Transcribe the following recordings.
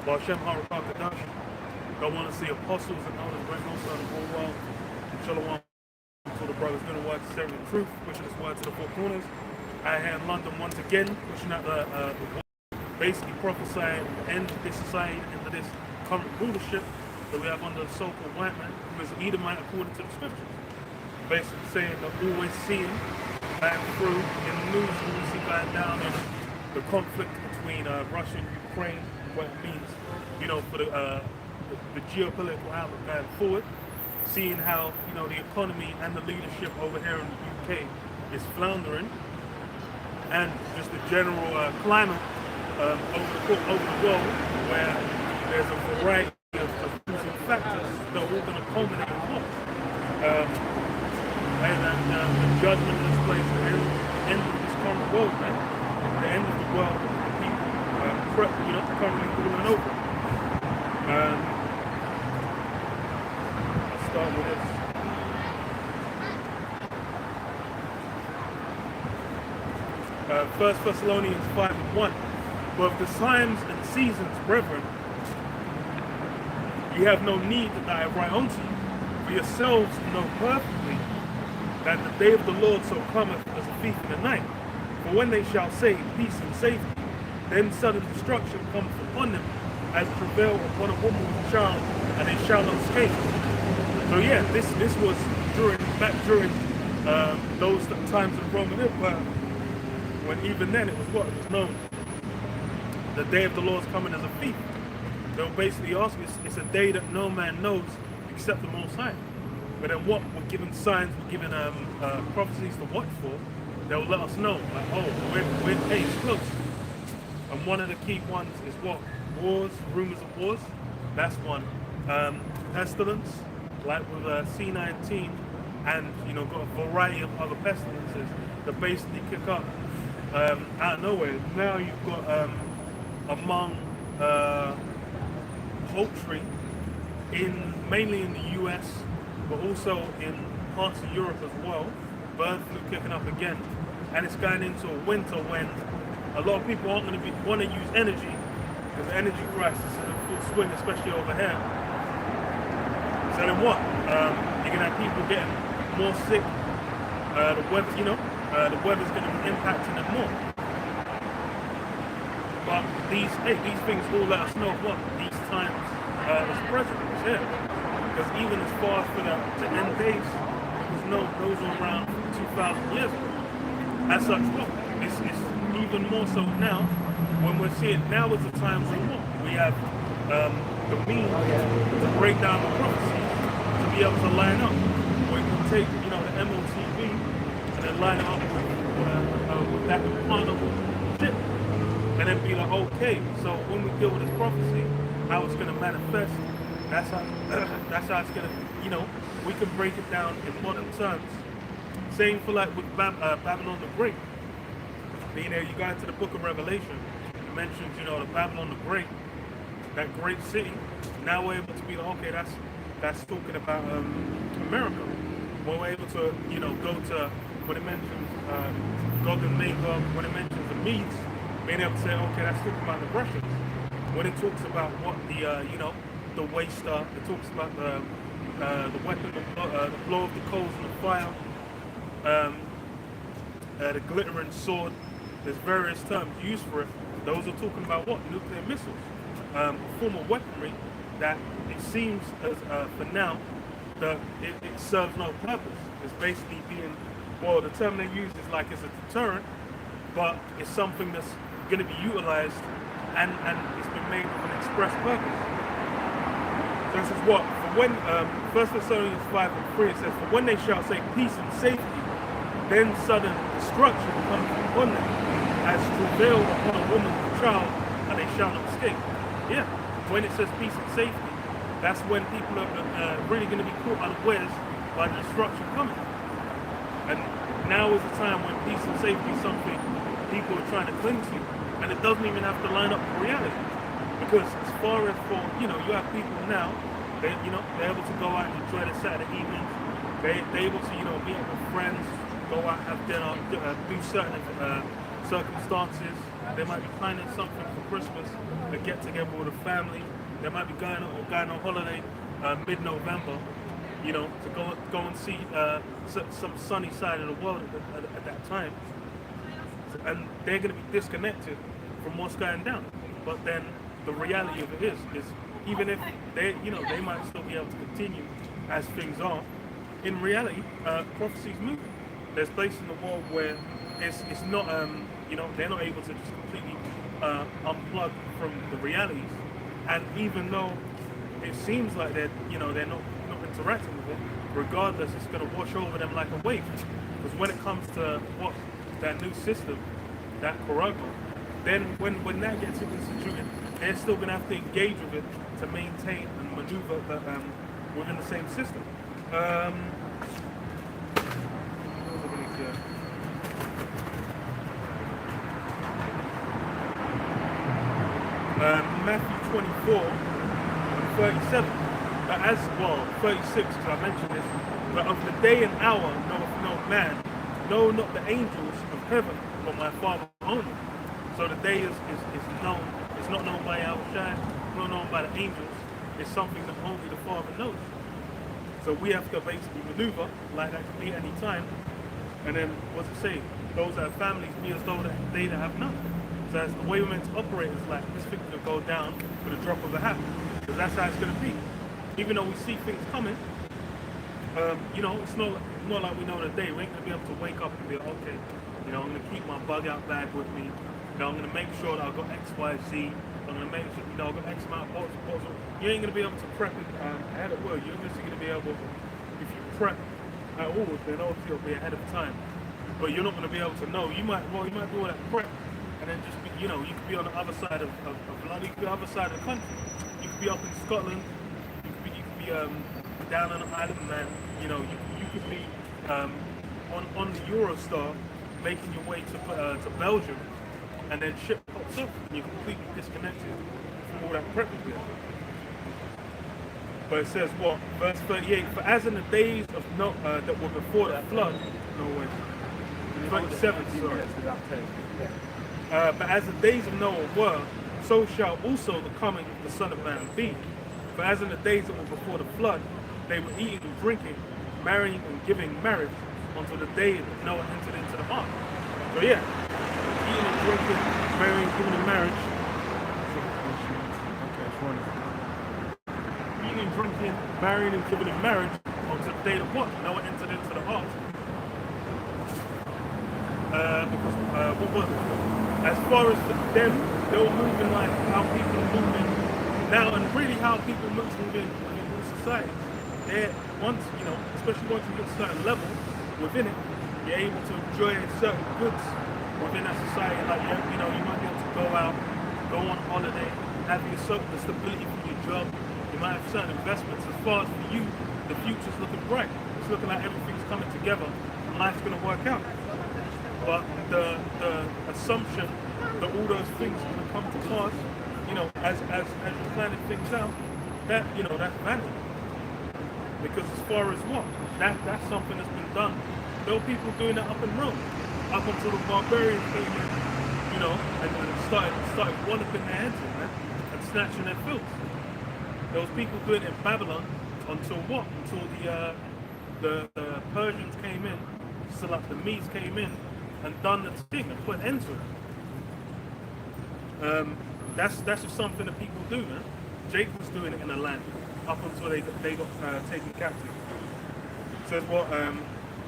Bashem Harakakadash. Don't want to see apostles and others bring no son of the whole world. Shalom to the brothers doing the word to serve the truth, pushing this word to the four corners. I here in London once again, pushing out the basically prophesying the end of this society, end of this current rulership that we have under the so-called white man, who is Edomite according to the scriptures. Basically saying that always seeing back through in the news, we see going down in the conflict between Russia and Ukraine, what it means, you know, for the geopolitical outlook going forward. Seeing how, you know, the economy and the leadership over here in the UK is floundering, and just the general climate over the world, where there's a variety of factors that are all going to culminate in what? And the judgment of this place, the end of this current world, man. The end of the world that the people, you know, currently ruling over. Let's start with this. First Thessalonians 5:1. But of the times and seasons, brethren, you have no need that I write unto you. For yourselves know perfectly that the day of the Lord so cometh as a thief in the night. For when they shall say peace and safety, then sudden destruction cometh upon them, as travail upon a woman with a child, and they shall not escape. So yeah, this was back during those times of the Roman Empire, when even then it was what? It was known. The day of the Lord's coming as a thief. They'll basically ask us, it's a day that no man knows except the Most High. But then what? We're given signs, we're given prophecies to watch for. They'll let us know, like, oh, hey, it's close. And one of the key ones is what? Wars, rumors of wars. That's one. Pestilence, like with C-19, and you know, got a variety of other pestilences that basically kick up out of nowhere. Now you've got among poultry mainly in the US, but also in parts of Europe as well. Bird flu kicking up again, and it's going into a winter when a lot of people aren't going to want to use energy, because the energy crisis is in full swing, especially over here. So then what? You're going to have people getting more sick. The weather, you know, the weather's going to be impacting them more. But these things all let us know what these times is present, is here. Because even as far as for the end days, those were around 2,000 years ago. As such, what? It's even more so now, when we're seeing, now is the time when what? We have the means to break down the prophecies, to be able to line up. We can take, you know, the MOTV and then line it up with that implantable chip. And then be like, okay, so when we deal with this prophecy, how it's going to manifest, that's how it's going to, you know, we can break it down in modern terms. Same for like with Babylon the Great. You know, you go into the book of Revelation, it mentions, you know, the Babylon the Great, that great city. Now we're able to be like, okay, that's talking about America. When we're able to, you know, go to, when it mentions Gog and Magog, when it mentions the Medes, being able to say, okay, that's talking about the Russians. When it talks about what the, you know, the waster, it talks about the weapon, the blow of the coals and the fire, the glittering sword. There's various terms used for it. Those are talking about what? Nuclear missiles. A form of weaponry that it seems as for now that it serves no purpose. It's basically being, well, the term they use is like it's a deterrent, but it's something that's going to be utilized and it's been made with an express purpose. So this is what? For when, 1 Thessalonians 5:3, it says, for when they shall say peace and safety, then sudden destruction comes upon them, as travail upon a woman with a child, and they shall not escape. Yeah, when it says peace and safety, that's when people are really going to be caught unawares by the destruction coming. And now is the time when peace and safety is something people are trying to cling to, and it doesn't even have to line up with reality. Because as far as for, you know, you have people now, they're able to go out and enjoy the Saturday evenings. They're able to, you know, meet up with friends, go out, have dinner, do certain circumstances, They might be planning something for Christmas, a get together with a family. They might be going on holiday mid-November, you know, to go and see some sunny side of the world at that time. And they're going to be disconnected from what's going down. But then the reality of it is even if they, you know, they might still be able to continue as things are. In reality, prophecy's moving. There's places in the world where it's not, you know, they're not able to just completely unplug from the realities. And even though it seems like they're, you know, they're not interacting with it, regardless, it's going to wash over them like a wave. Because when it comes to what that new system, that corona, then when that gets instituted, they're still going to have to engage with it to maintain and maneuver within the same system. Matthew 24 and 37. But as well, 36, because I mentioned this. But of the day and hour knoweth no man, no, not the angels of heaven, but my Father only. So the day is known. It's not known by our shine, not known by the angels. It's something that only the Father knows. So we have to basically maneuver like that can be any time. And then what's it say? Those that have families be as though they that have none. So that's the way we're meant to operate is like this thing can go down with a drop of a hat. Because that's how it's going to be. Even though we see things coming, you know, it's not like we know the day. We ain't going to be able to wake up and be like, okay, you know, I'm going to keep my bug out bag with me. You know, I'm going to make sure that I've got X, Y, Z. I'm going to make sure, you know, I've got X amount of bottles. You ain't going to be able to prep it ahead of work. You're just going to be able, if you prep at all, then obviously you'll be ahead of time. But you're not going to be able to know. You might do all that prep and then just be, you know, you could be on the other side of London, you could be on the other side of the country. You could be up in Scotland, you could be down on an island, man. You know, you could be on the Eurostar making your way to Belgium, and then ship pops up and you're completely disconnected from all that prep you did. But it says what? Verse 38, for as in the days of that were before the flood, no way. 27, sorry. But as the days of Noah were, so shall also the coming of the Son of Man be. For as in the days that were before the flood, they were eating and drinking, marrying and giving marriage, until the day that Noah entered into the ark. So yeah, eating and drinking, marrying, giving in marriage. Eating and drinking, marrying and giving in marriage, until the day that what? Noah entered into the ark. Because what was it? As far as for them, they were moving like how people are moving now, and really how people move in society. They're once, you know, especially once you get to a certain level within it, you're able to enjoy certain goods within that society. Like you know, you might be able to go out, go on holiday, have the stability from your job. You might have certain investments. As far as for you, the future's looking bright. It's looking like everything's coming together and life's going to work out. But the assumption that all those things are going to come to pass, you know, as you're planning things out, that, you know, that's vanity. Because as far as what? That's something that's been done. There were people doing that up in Rome, up until the barbarians came in, you know, and started walloping their heads in, man, and snatching their filth. There was people doing it in Babylon until what? Until the Persians came in, so like the Medes came in and done the thing and put an end to it. That's just something that people do, man. Jacob was doing it in the land up until they got taken captive. It says what?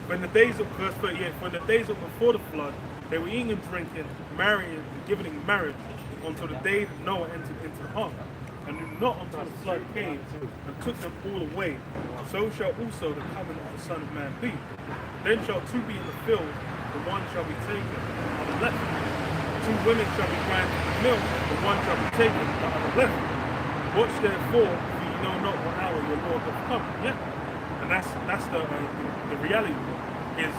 When the days of verse 38, when the days of before the flood, they were eating and drinking, marrying and giving in marriage until the day that Noah entered into the ark, and knew not until the flood came and took them all away. So shall also the coming of the Son of Man be. Then shall two be in the field, the one shall be taken on the left. Two women shall be grinding the mill, the one shall be taken on the left. Watch therefore, for you know not what hour your Lord doth come. Yeah, and that's the reality. Is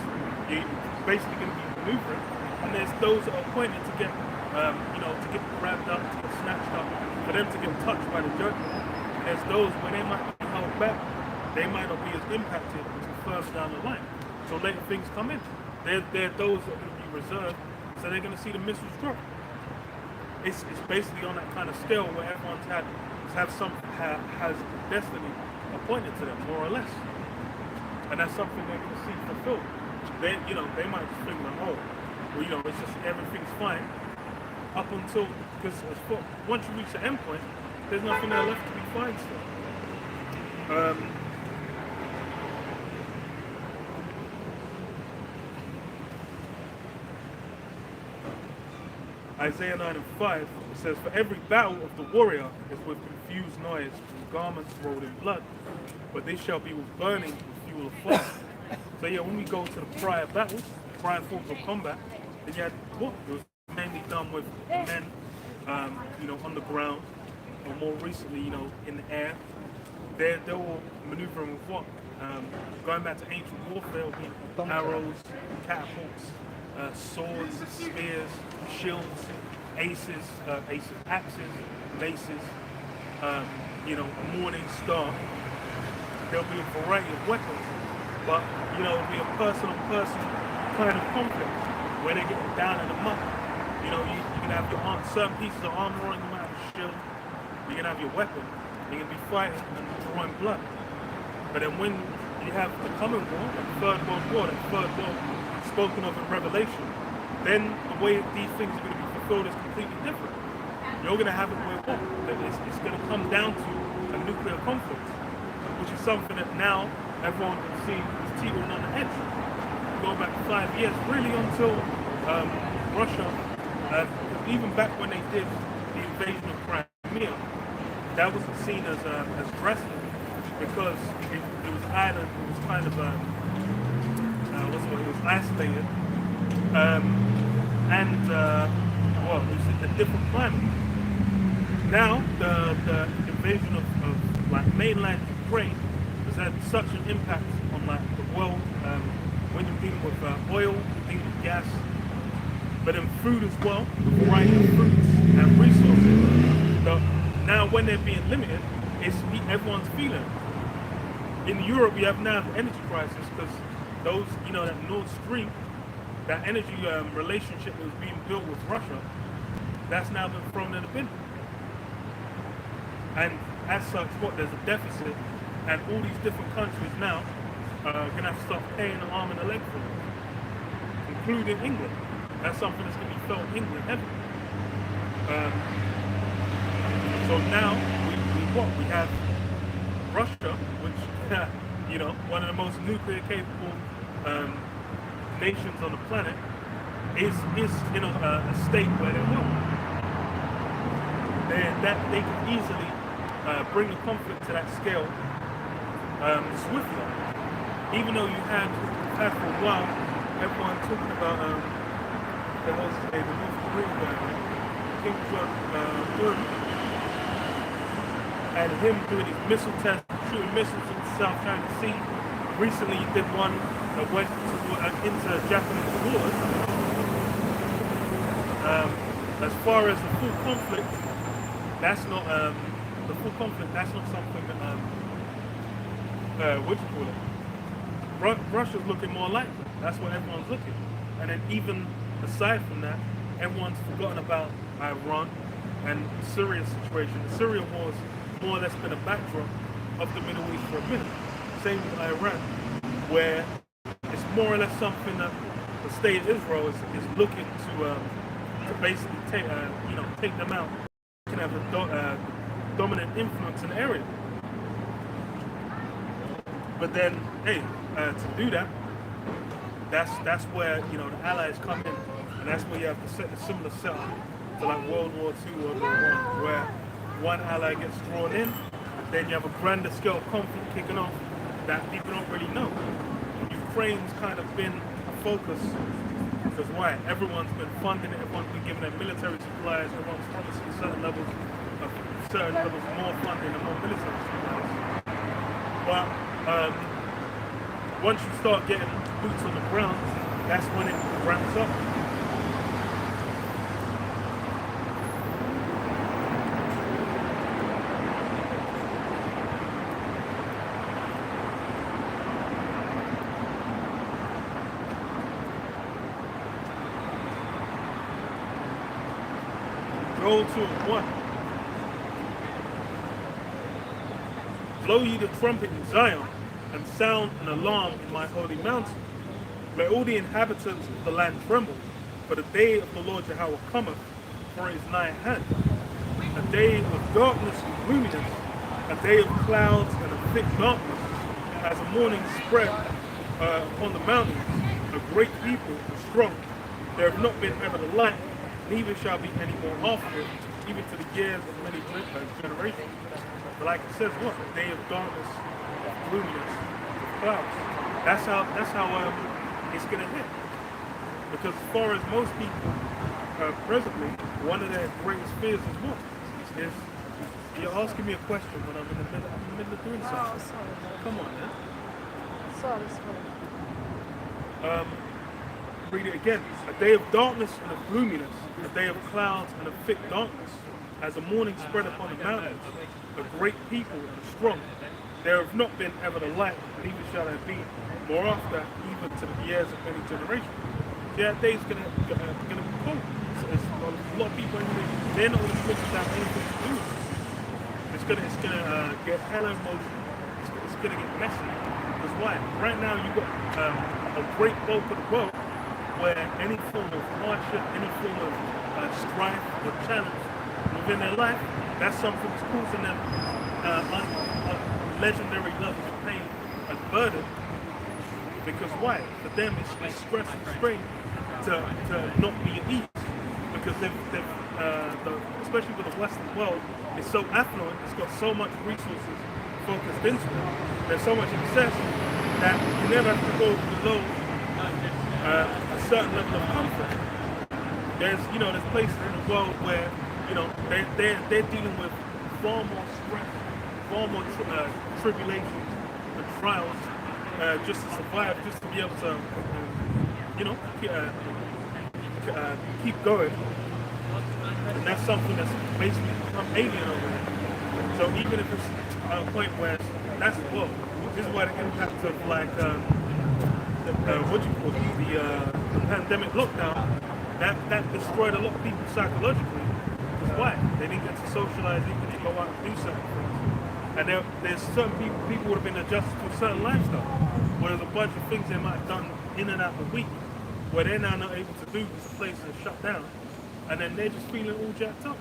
you basically going to be maneuvering, and there's those that are appointed to get, you know, to get grabbed up, to get snatched up, for them to get touched by the judgment. And there's those where they might be held back, they might not be as impacted until further down the line. So later things come in. They're those that are going to be reserved, so they're going to see the missiles drop. it's basically on that kind of scale where everyone's has destiny appointed to them, more or less, and that's something they're going to see fulfilled. They might just think that, oh, well, it's just everything's fine up until, because once you reach the end point, there's nothing there left to be fine still. Isaiah 9:5 says, "For every battle of the warrior is with confused noise, and garments rolled in blood, but they shall be with burning and fuel of fire." So yeah, when we go to the prior battles, prior forms of combat, then you had what? It was mainly done with men, on the ground, or more recently, in the air. They were maneuvering with what? Going back to ancient warfare, arrows, catapults, swords, spears, shields, axes, maces, a morning star. There'll be a variety of weapons, but it'll be a person-on-person kind of conflict where they get down in the muck. You can have certain pieces of armor on, you might have a shield, you can have your weapon, you can be fighting and drawing blood. But then when you have the coming war, the Third World War, the Third World spoken of in Revelation, then the way these things are going to be fulfilled is completely different. You're going to have it where it's going to come down to a nuclear conflict, which is something that now everyone can see is teetering on the edge. Going back 5 years, really until Russia, even back when they did the invasion of Crimea, that wasn't seen as drastic because it was island, it was kind of it was isolated, it was a different climate. Now the invasion of like mainland Ukraine has had such an impact on like the world. When you're dealing with oil, you're dealing with gas, but in food as well, a variety of fruits and resources. So now when they're being limited, everyone's feeling it. In Europe, you have now the energy crisis because those, that Nord Stream, that energy relationship that was being built with Russia, that's now been thrown in the bin. And as such, there's a deficit, and all these different countries now are going to have to start paying an arm and a leg for it, including England. That's something that's going to be felt in England heavily. So now we have Russia, which one of the most nuclear capable nations on the planet, is in a state where they will. They can easily bring the conflict to that scale swiftly. Even though you had for a while everyone talking about the North Korean guy, Kim Jong-un, and him doing his missile tests, shooting missiles in the South China Sea. Recently, he did one that went into Japanese waters. As far as the full conflict, that's not something that what you call it. Russia's looking more likely. That's what everyone's looking. And then even aside from that, everyone's forgotten about Iran and the Syria situation. The Syria war has more or less been a backdrop of the Middle East for a minute. Same with Iran, where it's more or less something that the state of Israel is looking to basically take them out. Can have a dominant influence in the area. But then, to do that, that's where the allies come in, and that's where you have to set a similar setup to like World War II, World War I, where one ally gets drawn in, then you have a grander scale conflict kicking off that people don't really know. Ukraine's kind of been a focus because why? Everyone's been funding it, everyone's been giving them military supplies, everyone's promising certain levels more funding and more military supplies. But once you start getting boots on the ground, that's when it ramps up. Go to what? Blow ye the trumpet in Zion, and sound an alarm in my holy mountain. Let all the inhabitants of the land tremble, for the day of the Lord Yahweh cometh, for it is nigh at hand. A day of darkness and gloominess, a day of clouds and of thick darkness, as the morning spread upon the mountains, a great people and strong. There have not been ever the like, neither shall be any more after it, even to the years of many generations. But like it says, what? A day of darkness, of gloominess, of clouds. That's how it's gonna hit. Because as far as most people presently, one of their greatest fears is what? Is you're asking me a question when I'm in the middle of doing something. Oh, sorry. Come on, man. Sorry. Read it again. A day of darkness and of gloominess, a day of clouds and of thick darkness, as the morning spread upon the mountains, a great people and strong. There have not been ever the like, neither shall there be more after, even to the years of many generations. Yeah, that day's gonna be cold. It's a lot of people, they're not gonna switch without anything to do with it. It's gonna get hella emotional. It's gonna get messy. Because why? Right now you got a great bulk of the world where any form of hardship, any form of strife or challenge within their life, that's something that's causing them legendary levels of pain and burden. Because why? For them, it's stress and strain to not be at ease. Because especially with the Western world, it's so affluent, it's got so much resources focused into it. There's so much excess that you never have to go below a certain level of comfort. There's places in the world where, they're dealing with far more stress, far more tribulations and trials, just to survive, just to be able to, keep going. And that's something that's basically become alien over there. So even if it's at a point where this is why the impact of the pandemic lockdown, that destroyed a lot of people psychologically. Because why? They didn't get to socialize, they didn't go out and do certain things. And there's certain people would have been adjusted to a certain lifestyle. Where there's a bunch of things they might have done in and out the week, where they're now not able to do because the place is shut down. And then they're just feeling all jacked up.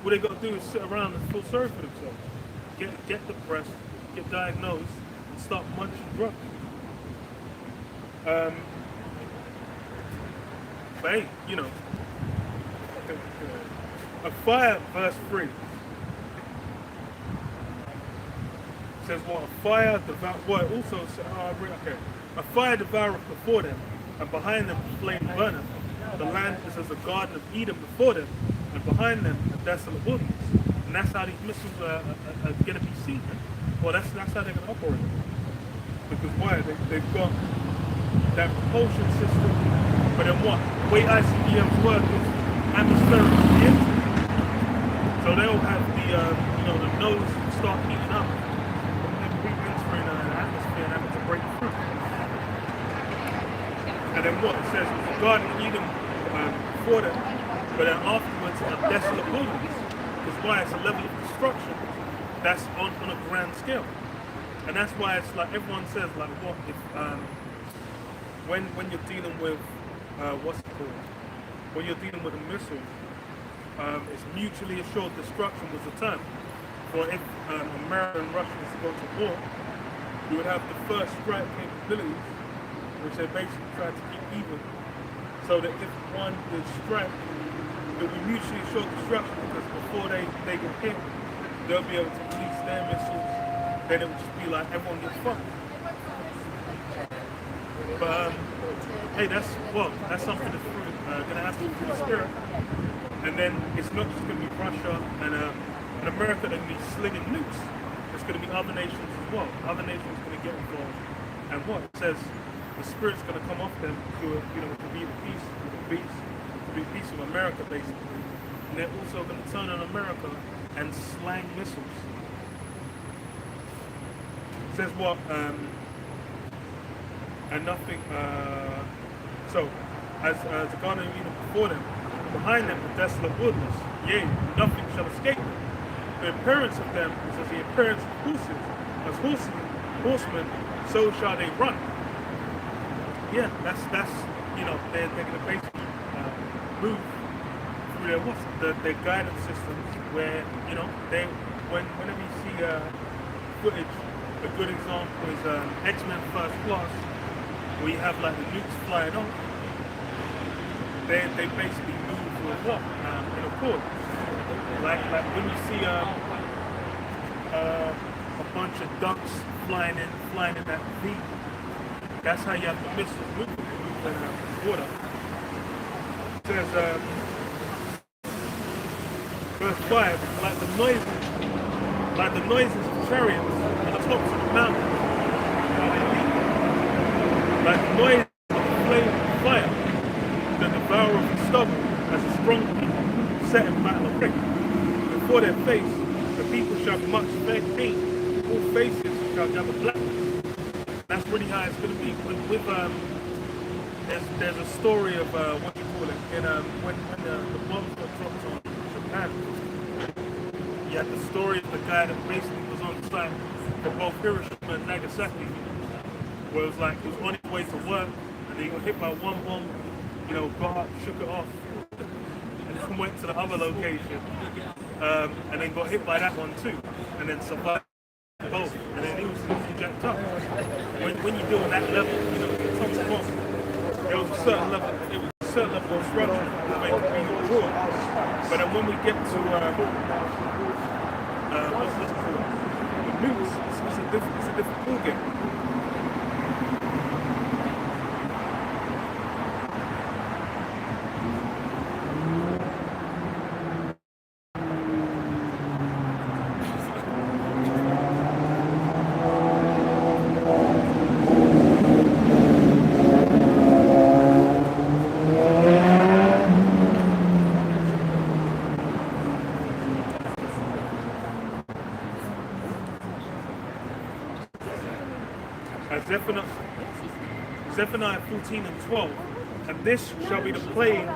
What they got to do is sit around and feel sorry for themselves. Get depressed, get diagnosed, and start munching drugs. But hey, a fire, verse 3, says what? A fire devour. What also says? A fire devoureth before them, and behind them a flame burneth. The land is as a garden of Eden before them, and behind them a desolate wilderness. And that's how these missiles are going to be seen. Well, that's how they're going to operate. Because why? They've got that propulsion system, but then what? The way ICBMs work is atmospheric entry. So they'll have the nose start heating up, and re-entering the atmosphere and having to break through. And then what? It says it's a garden of Eden before them, but then afterwards a desolate wilderness. Because why? It's a level of destruction that's on a grand scale. And that's why it's like everyone says, like, what if when you're dealing with what's it called? When you're dealing with a missile, it's mutually assured destruction was the term. For if America and Russia was to go to war, you would have the first strike capabilities, which they basically try to keep even, so that if one did strike, it would be mutually assured destruction, because before they get hit, they'll be able to release their missiles. Then it would just be like everyone gets fucked. But hey, that's something that's going to happen through the spirit. And then it's not just going to be Russia and America that are going to be slinging nukes. It's going to be other nations as well. Other nations are going to get involved. And what? It says the spirit's going to come off them to be the peace with the beast, to be peace with America, basically. And they're also going to turn on America and slang missiles. It says what? And nothing. So, as the garden of Eden before them, behind them the desolate wilderness. yea, nothing shall escape them. The appearance of them is as the appearance of horses. As horsemen, so shall they run. Yeah, that's they're going to basically move through their guidance systems where they whenever you see footage, a good example is X-Men First Class, where you have like the nukes flying off. They basically move with what in a chord. Like when you see a bunch of ducks flying in that V. That's how you have the missiles move in water. It says verse 5, like the noises of chariots on the tops of the mountains, like the noise of a flame of fire, the devourer of the stubble, as a strong people set in battle array. Before their face, the people shall be much pain, all faces shall gather blackness. That's really how it's going to be. With there's a story of what you call it in when the bombs got dropped on Japan. You had the story of the guy that basically was on site for both Hiroshima and Nagasaki, where it was like he was on his way to work and he got hit by one bomb, got up, shook it off, and then went to the other location, and then got hit by that one too, and then survived both, and then he was jacked up. When you deal with that level, the atomic bomb, there was a certain level of structure to make it be a war. But then when we get to what's this called? The nukes, it's a different ballgame. Zephaniah 14 and 12, and this shall be the plague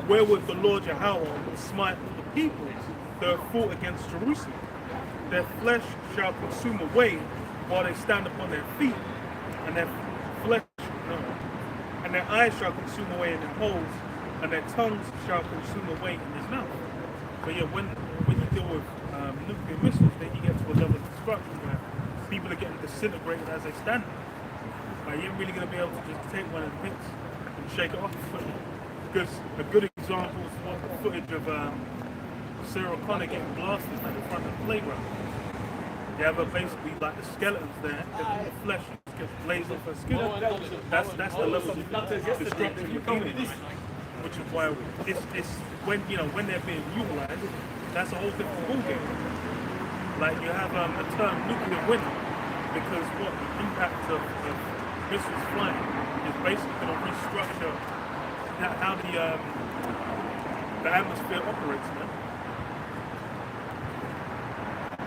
wherewith the Lord Yahweh will smite the peoples that have fought against Jerusalem. Their flesh shall consume away while they stand upon their feet, and their eyes shall consume away in their holes, and their tongues shall consume away in his mouth. So yeah, when you deal with nuclear missiles, then you get to a level of destruction where people are getting disintegrated as they stand there. Like, you ain't really going to be able to just take one of the bits and shake it off. Because a good example is the footage of Sarah Connor getting blasted in front of the playground. You have basically like the skeletons there, the flesh gets blazed off her skin. That's the level of destruction you're dealing with. Which is why it's when they're being utilized, that's a whole different ballgame. Like you have the term nuclear winter, because what the impact of missiles flying is basically going to restructure how the atmosphere operates, man.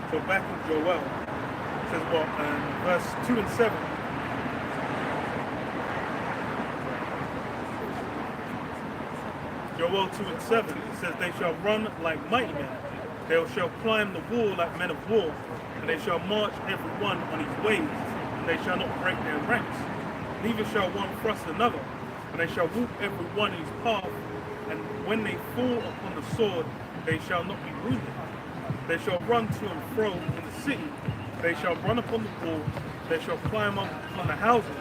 So back in Joel, it says what, verse 2 and 7. Joel 2 and 7, it says, they shall run like mighty men, they shall climb the wall like men of war, and they shall march every one on his ways, and they shall not break their ranks. Neither shall one thrust another, and they shall walk every one in his path, and when they fall upon the sword, they shall not be wounded. They shall run to and fro in the city, they shall run upon the wall, they shall climb up on the houses,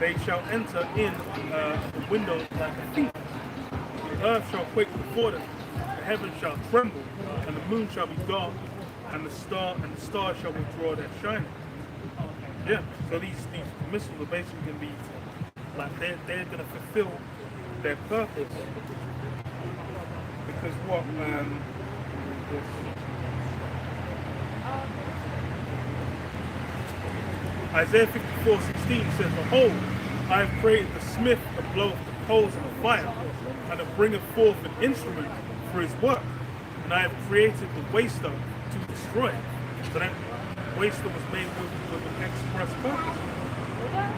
they shall enter in the windows like a thief. The earth shall quake before them, the heavens shall tremble, and the moon shall be dark, and the stars shall withdraw their shining. Yeah, so these missiles are basically going to be like they're going to fulfill their purpose, because what Isaiah 54:16 says, behold, I have created the smith that bloweth the coals in the fire, and that bringeth forth an instrument for his work, and I have created the waster to destroy it. So that waster was made with an express purpose.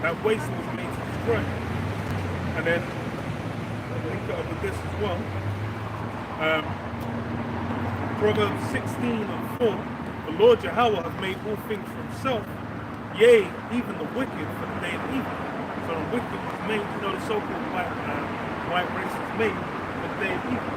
That waster was made to destroy. And then link it up with this as well. Proverbs 16:4, the Lord Yahweh hath made all things for himself, yea, even the wicked for the day of evil. So the wicked was made, the so-called white race was made for the day of evil.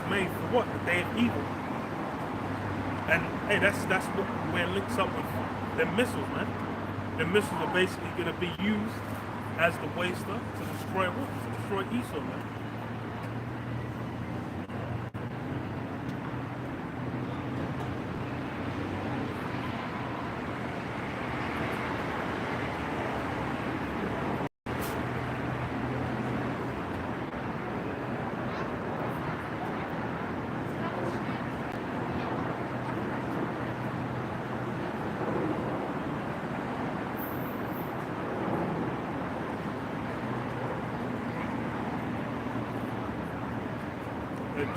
Made for what? The day of evil. And hey, that's where it links up with the missiles, man. The missiles are basically going to be used as the waster to destroy what? To destroy Esau, man.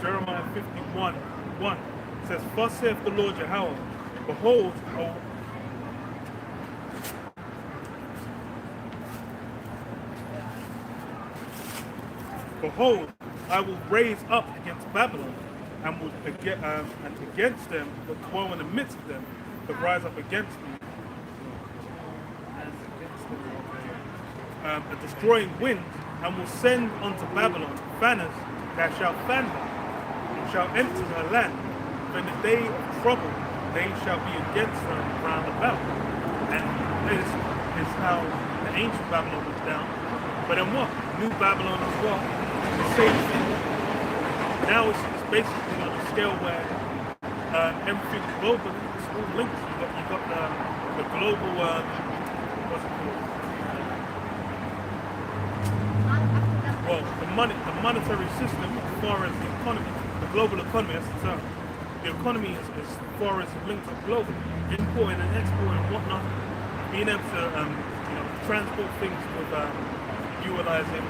Jeremiah 51:1 says, thus saith the Lord Yahweh, behold, behold, I will raise up against Babylon, and will and against them that dwell in the midst of them, that rise up against me, a destroying wind, and will send unto Babylon fanners that shall fan her, and shall empty her land. For in the day of trouble they shall be against her round about. And this is how the ancient Babylon was down. But then what? New Babylon as well. The same thing. Now it's basically on a scale where everything globally is all linked. You got the global what's it called? Well, the monetary system, as far as the economy, the global economy, that's the term. The economy is as far as linked up globally, importing and exporting and whatnot, being able to transport things with utilizing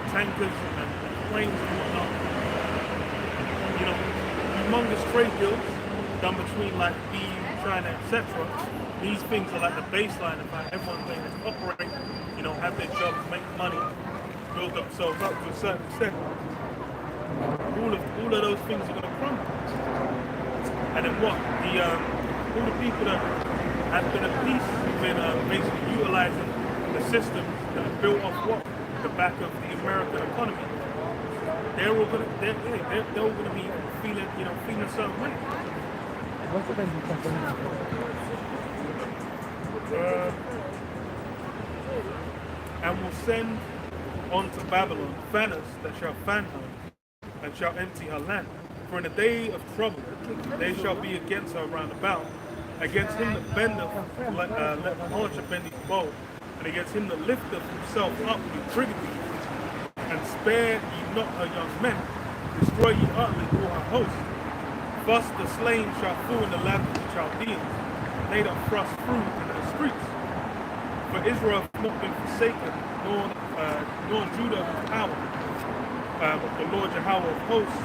tankers and planes and whatnot. Humongous trade deals done between like EU, China, etc. These things are like the baseline of how everyone's going to operate, have their jobs, make money, build themselves up to a certain extent. All of those things are going to crumble. And then what? All the people that have been at peace, who've been basically utilizing the system that are built off what? The back of the American economy. They're all going to be feeling a certain way. What's the best company? And will send unto Babylon fanners that shall fan her, and shall empty her land. For in the day of trouble they shall be against her round about, against him that bendeth, let the archer bend his bow, and against him that lifteth himself up with brigandine, and spare ye not her young men, destroy ye utterly all her host. Thus the slain shall fall in the land of the Chaldeans, they that thrust through in the streets. For Israel hath not been forsaken, nor Judah with power. But the Lord Yahweh of hosts,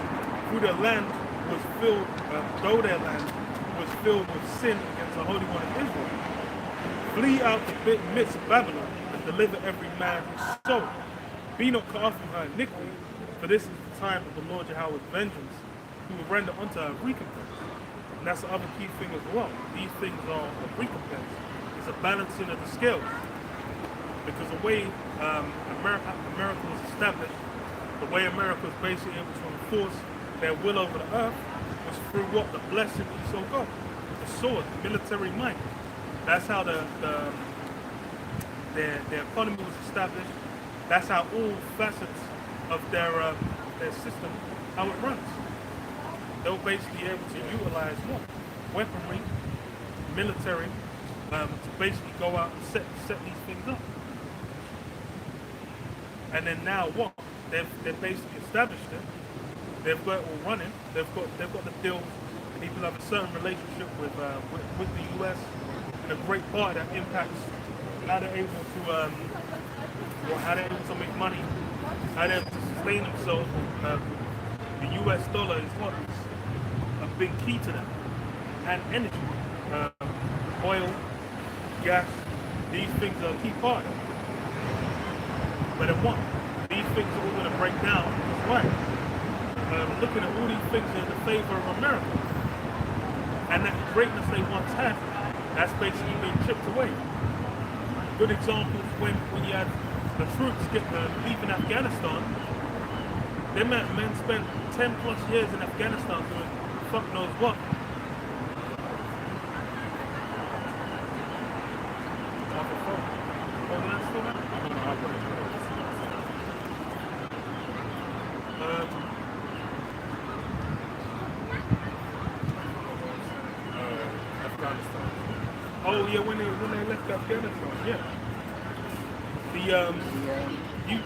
through their land was filled, though their land was filled with sin against the Holy One of Israel. Flee out the midst of Babylon, and deliver every man his soul. Be not cut off from her iniquity, for this is the time of the Lord Yahweh's vengeance, who will render unto her recompense. And that's the other key thing as well. These things are a recompense. It's a balancing of the scales. Because the way America was established, the way America was basically able to enforce their will over the earth was through what? The blessing Esau got. The sword, the military might. That's how their economy was established. That's how all facets of their system, how it runs. They were basically able to utilize what? Weaponry, military, to basically go out and set these things up. And then now what? They've basically established it. They've got it all running. They've got the deals. People have a certain relationship with the US, and a great part of that impacts how they're able to make money, how they're able to sustain themselves. The US dollar is what is a big key to that. And energy, oil, gas, these things are a key part. But then what? These things are all going to break down. Why? Looking at all these things in the favor of America. And that greatness they once had, that's basically been chipped away. Good example is when you had the troops leaving Afghanistan. Them men spent 10 plus years in Afghanistan doing fuck knows what. Oh yeah, when they left Afghanistan, yeah.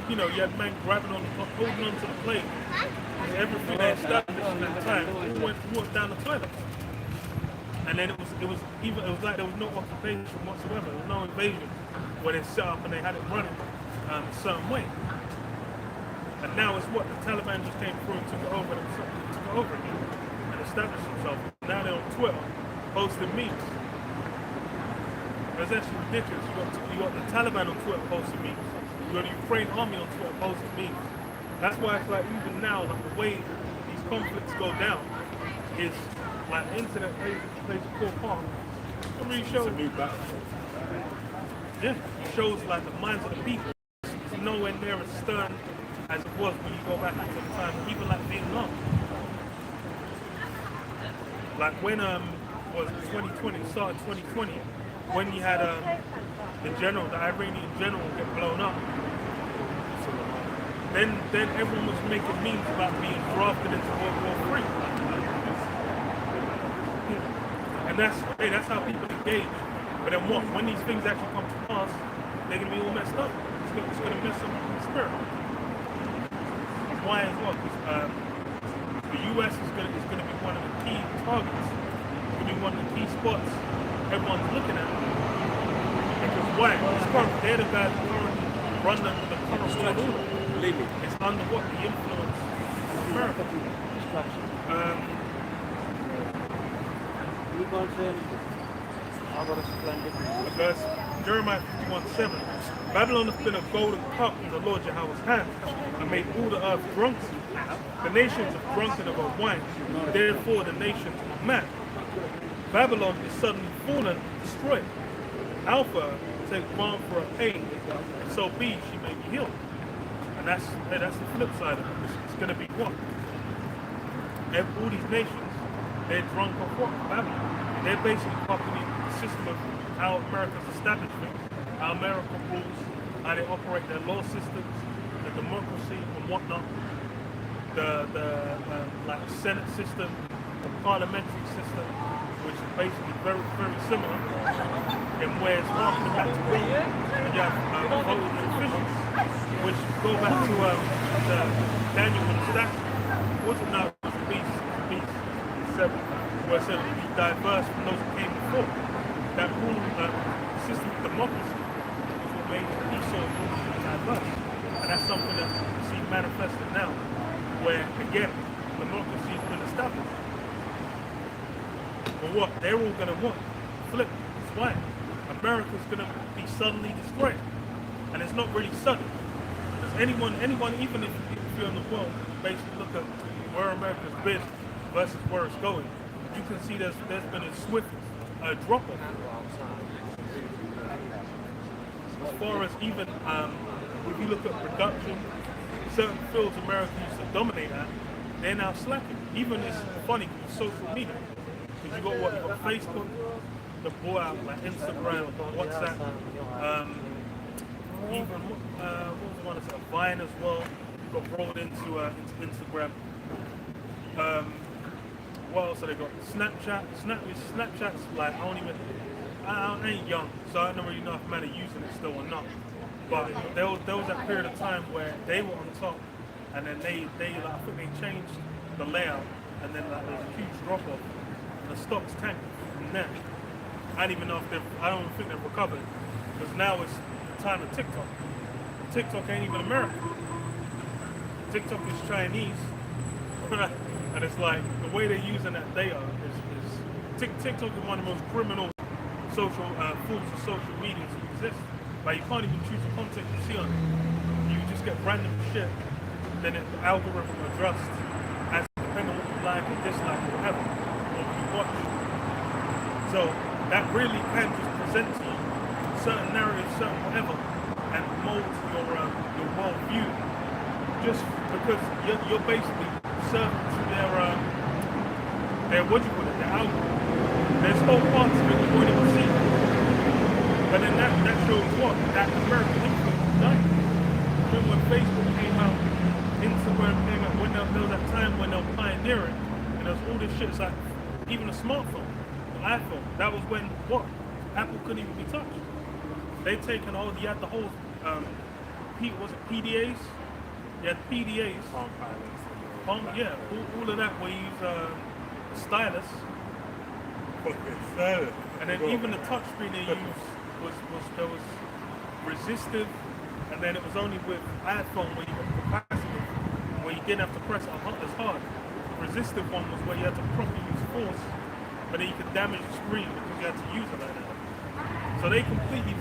You know, you had men grabbing holding onto the plane. Everything they established at that time all went down the toilet. And then it was like there was no occupation whatsoever. There was no invasion where they set up and they had it running a certain way. And now it's what the Taliban just came through and took it over again and established themselves. Now they're on Twitter posting memes. It's actually ridiculous. You got the Taliban on Twitter posting memes. You got the Ukraine army on Twitter posting memes. That's why it's like even now, like the way these conflicts go down is like the internet plays a core part. It really shows. It's a new battle. Yeah, it shows like the minds of the people. It's nowhere near as stern as it was when you go back into the time, even like Vietnam. Like when was 2020, started 2020, when you had the Iranian general get blown up. Then everyone was making memes about being drafted into World War III. And that's how people engage. But then what? When these things actually come to pass, they're gonna be all messed up. It's gonna mess up the spirit. Why as well? Because the US is gonna be one of the key targets. It's gonna be one of the key spots everyone's looking at. Because why? They're the guys who currently run the current world order. It's under what? The influence of America. Verse Jeremiah 51:7. Babylon has been a golden cup in the Lord Yahweh's hand, and made all the earth drunken. The nations have drunken of her wine, therefore the nations are mad. Babylon is suddenly fallen and destroyed. Alpha take balm for her pain, and so be she may be healed. And that's the flip side of it. It's going to be what? All these nations, they're drunk off what? Babylon. They're basically copying the system of how America's established things, how America rules, how they operate their law systems, the democracy and whatnot, the Senate system, the parliamentary system, which is basically very, very similar, and where it's harking back to Rome, and you have voting officials, which go back to the Daniel and the statue. Was it now? It was the beast, 7, where it said to be diverse from those who came before. That rule, system of democracy is what made Esau diverse. And that's something that you see manifested now, where, again, democracy has been established. But what? They're all going to what? Flip. It's why. America's going to be suddenly destroyed. And it's not really sudden. Because anyone, even if you're in the world, basically look at where America's been versus where it's going, you can see there's been a swift drop-off. As far as even, if you look at production, certain fields America used to dominate at, they're now slacking. Even it's funny with social media. Because you got what? You got Facebook, the boy out like Instagram, WhatsApp, even what was the one that's a Vine as well, got rolled into Instagram. What else have they got? Snapchat. Snapchat's like I ain't young, so I don't really know if men are using it still or not. But there was that period of time where they were on top, and then they like, I think they changed the layout, and then like there's a huge drop off, and the stocks tanked from there. I don't even know if I don't even think they've recovered, because now it's the time of TikTok. TikTok ain't even American. TikTok is Chinese, and it's like the way they're using that data is TikTok is one of the most criminal social forms of social media to exist. Like you can't even choose the content you see on it. You just get random shit, then the algorithm adjusts as depending on what you like or dislike or whatever, or what you watch. So that really can just present to you certain narratives, certain whatever, and mold your worldview. Just because you're basically serving to their what do you call it, their algorithm. There's whole parts of it you won't even see. But then that shows what? That American influence is dying. Remember when Facebook came out, Instagram came out, when there was that time when they were pioneering, and there was all this shit, it's like, even a smartphone, an iPhone, that was when, what? Apple couldn't even be touched. They'd taken all, you had the whole, was it PDAs? You had PDAs. Yeah, all of that, where you use stylus. And then even the touchscreen they used there was resistive, and then it was only with iPhone where you got capacitive, where you didn't have to press it as hard. The resistive one was where you had to properly use force, but then you could damage the screen because you had to use it like that. So they completely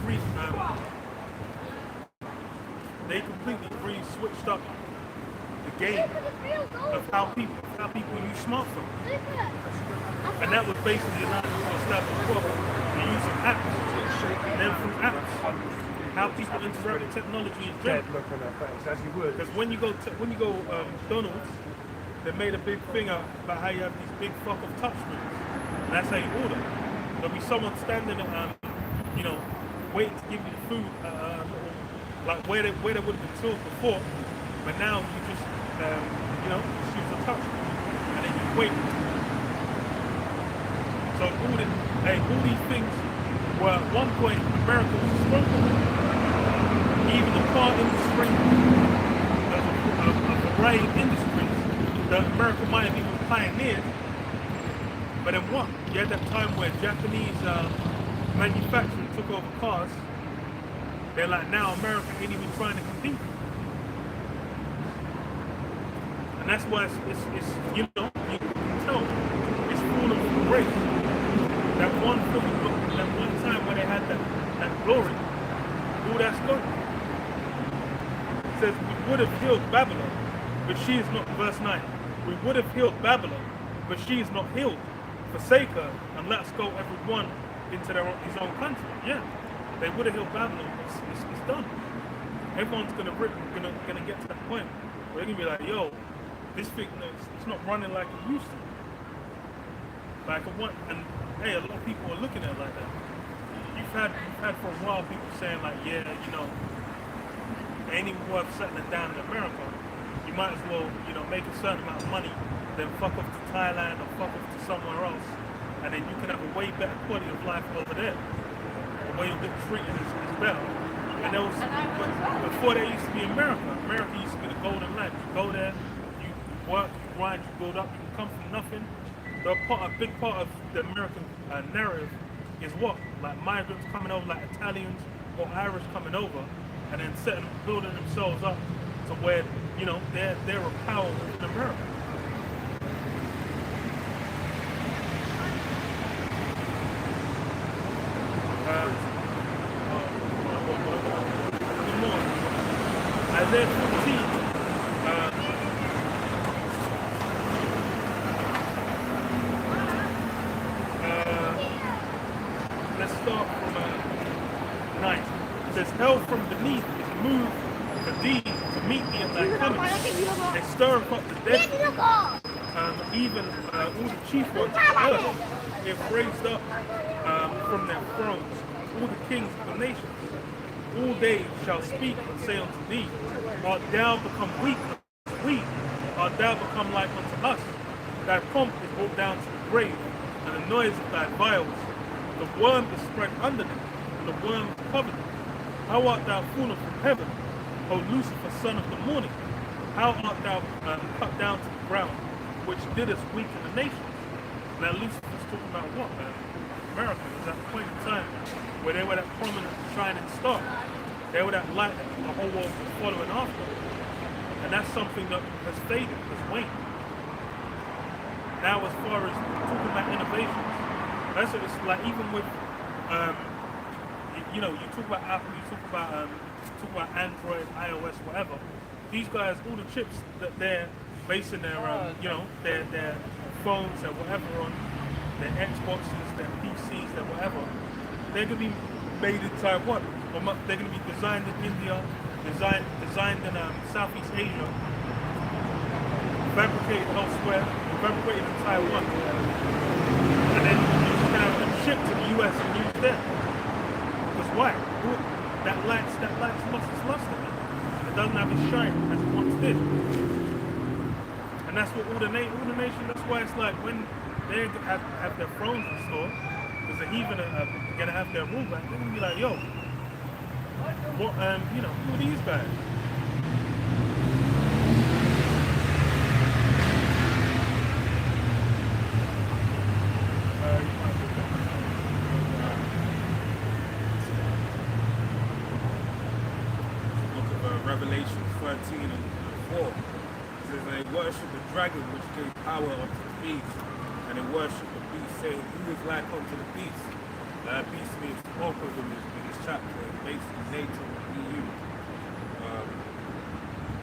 switched up the game of how people use smartphones. And that was basically allowing them to establish the use of apps. And then from apps, how people interact with technology in general. Because when you go Donald's, they made a big thing out about how you have these big fuck of touchscreens. And that's how you order. There'll be someone standing at, waiting to give you the food, like where they would have been filled before, but now you just, just use a touchscreen and then you wait. So all these things were at one point America was struggling. Even the car industry, a variety of industries that America might have even pioneered. But then what? You had that time where Japanese manufacturing took over cars. They're like, now America ain't even trying to compete. And that's why you can tell, it's fallen from grace. That one time when they had that glory, all that's gone. It says, we would have healed Babylon, but she is not, verse 9. We would have healed Babylon, but she is not healed. Forsake her, and let us go every one into his own country. Yeah, they would have healed Babylon, but it's done. Everyone's gonna get to that point where they're gonna be like, yo, this thing, it's not running like it used to. Like and hey, a lot of people are looking at it like that. You've had for a while people saying like, yeah, it ain't even worth settling down in America. You might as well, make a certain amount of money, then fuck off to Thailand or fuck off to somewhere else, and then you can have a way better quality of life over there. The way you'll get treated is better. And there was, before there used to be America used to be the golden land. You go there, you work, you grind, you build up, you can come from nothing. A big part of the American narrative is what? Like migrants coming over, like Italians or Irish coming over, and then building themselves up to where, they're a power in America. Good morning. Isaiah 14. Let's start from 9. It says, hell from beneath is moved for thee to meet thee in thy coming. They stir up the dead, even all the chief ones of the earth. They have raised up from their thrones all the kings of the nations. All they shall speak and say unto thee, art thou become weak as we? Art thou become like unto us? Thy pomp is brought down to the grave, and the noise of thy vials. The worm is spread under them, and the worm is covered them. How art thou fallen from heaven, O Lucifer, son of the morning? How art thou cut down to the ground, which didst weaken the nations? Now Lucifer's talking about what, man? America was at the point in time where they were that prominent shining star. They were that light that the whole world was following after. And And that's something that has faded, has waned. Now, as far as talking about innovations, that's what it's like. Even with, you talk about Apple, you talk about Android, iOS, whatever. These guys, all the chips that they're basing their, their phones and whatever on, their Xboxes, their PCs, their whatever, they're gonna be made in Taiwan, or they're gonna be designed in India, designed in Southeast Asia, fabricated elsewhere, fabricated in Taiwan, and then you just have them shipped to the US and used there. Because why? That light's lost its luster. It doesn't have its shine as it once did. And that's what all the nations. That's why it's like when they have their thrones restored, because the heathen are gonna have their rule back. They're gonna be like, yo, what? Who are these guys? Revelation 13 and 4. It says, and they worship the dragon which gave power unto the beast, and they worship the beast, saying, who is like unto the beast? Beast means spoke of in this chapter, basically NATO and EU.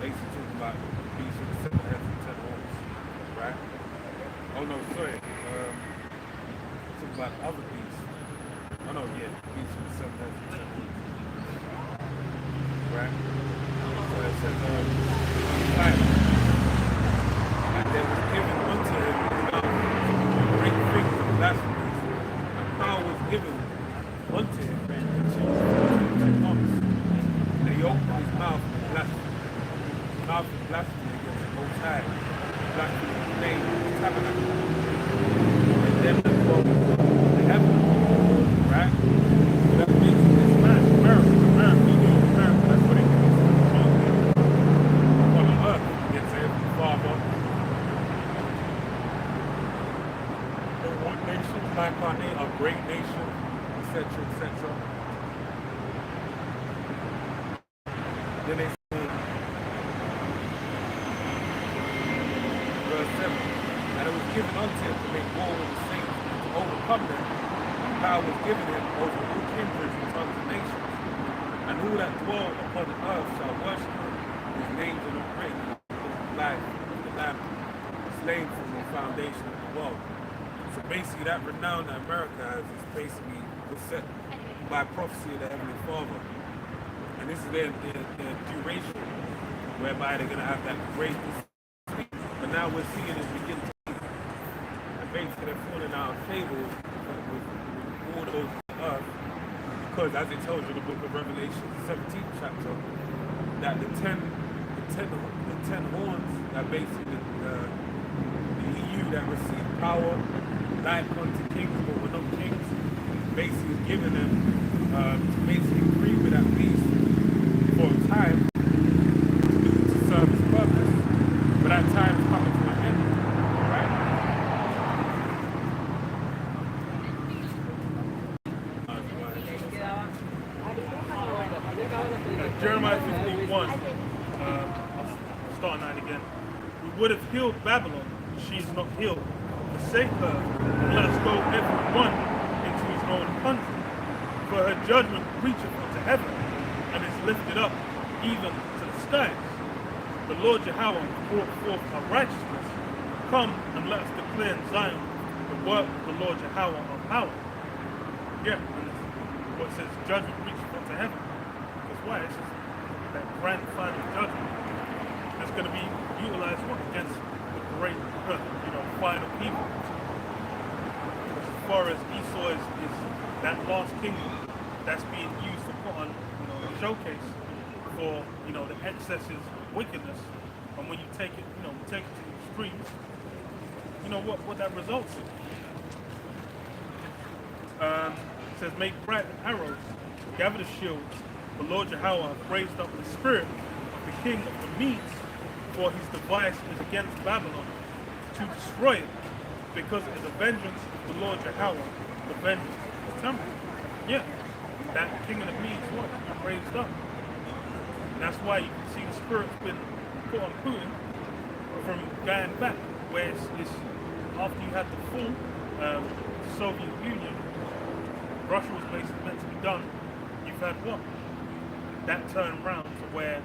Basically talking about the beast with the 7 heads and 10 horns, right? Oh no, sorry. Talking about other beasts. Oh no, yeah, the beast with the 7 heads and 10 horns. Right? So it says, and there was given unto him great things and blasphemies, and power was given unto him to promise. And he opened his mouth and blasphemy against the Most High, blasphemy his name, his tabernacle, and them that dwell in the heaven. Right? So that makes this man, America, that's what it means. On earth, gets Heavenly Father. And what nation, like our name, a great nation, etc., etc. Then they say, verse 7, and it was given unto him to make war with the saints and to overcome them. Power was given him over all kindreds and tongues and nations. And who that dwell upon the earth shall worship him, whose names are not written in the book of life of the Lamb, slain from the foundation of the world. So basically that renown that America has is basically was set by prophecy of the Heavenly Father. And this is their duration, whereby they're going to have that great sleep. But now we're seeing it begin to sleep. And basically they're falling out of favor with all those on earth. Because as it tells you in the book of Revelation, 17th chapter, that the ten horns that basically the EU that received power, like unto kings but were not kings, basically is giving them to basically agree with that beast for a time to serve its purpose. But that time is coming to an end, right? Jeremiah 51, I'll start 9 again. We would have healed Babylon, but she is not healed. Forsake her, and let us go every one into his own country. For her judgment reacheth unto heaven, and is lifted up even to the skies. The Lord Yahweh brought forth our righteousness. Come and let us declare in Zion the work of the Lord Yahweh our power. Yeah, and what says judgment reacheth unto heaven. That's why it's just that grand final judgment that's going to be utilized against the great, final people. As far as Esau is that lost kingdom that's being used to put on, a showcase for, the excesses of wickedness. And when you take it, take it to the extremes, what that results in. It says, make bright the arrows, gather the shields. The Lord Yahweh hath raised up the spirit of the king of the Medes, for his device is against Babylon, to destroy it, because it is a vengeance of the Lord Yahweh, the vengeance of the temple. Yeah, that king of the Medes, been raised up. And that's why you can see the spirit's been put on Putin from going back, where it's after you had the fall, Soviet Union, Russia was basically meant to be done. You've had what? That turn round to where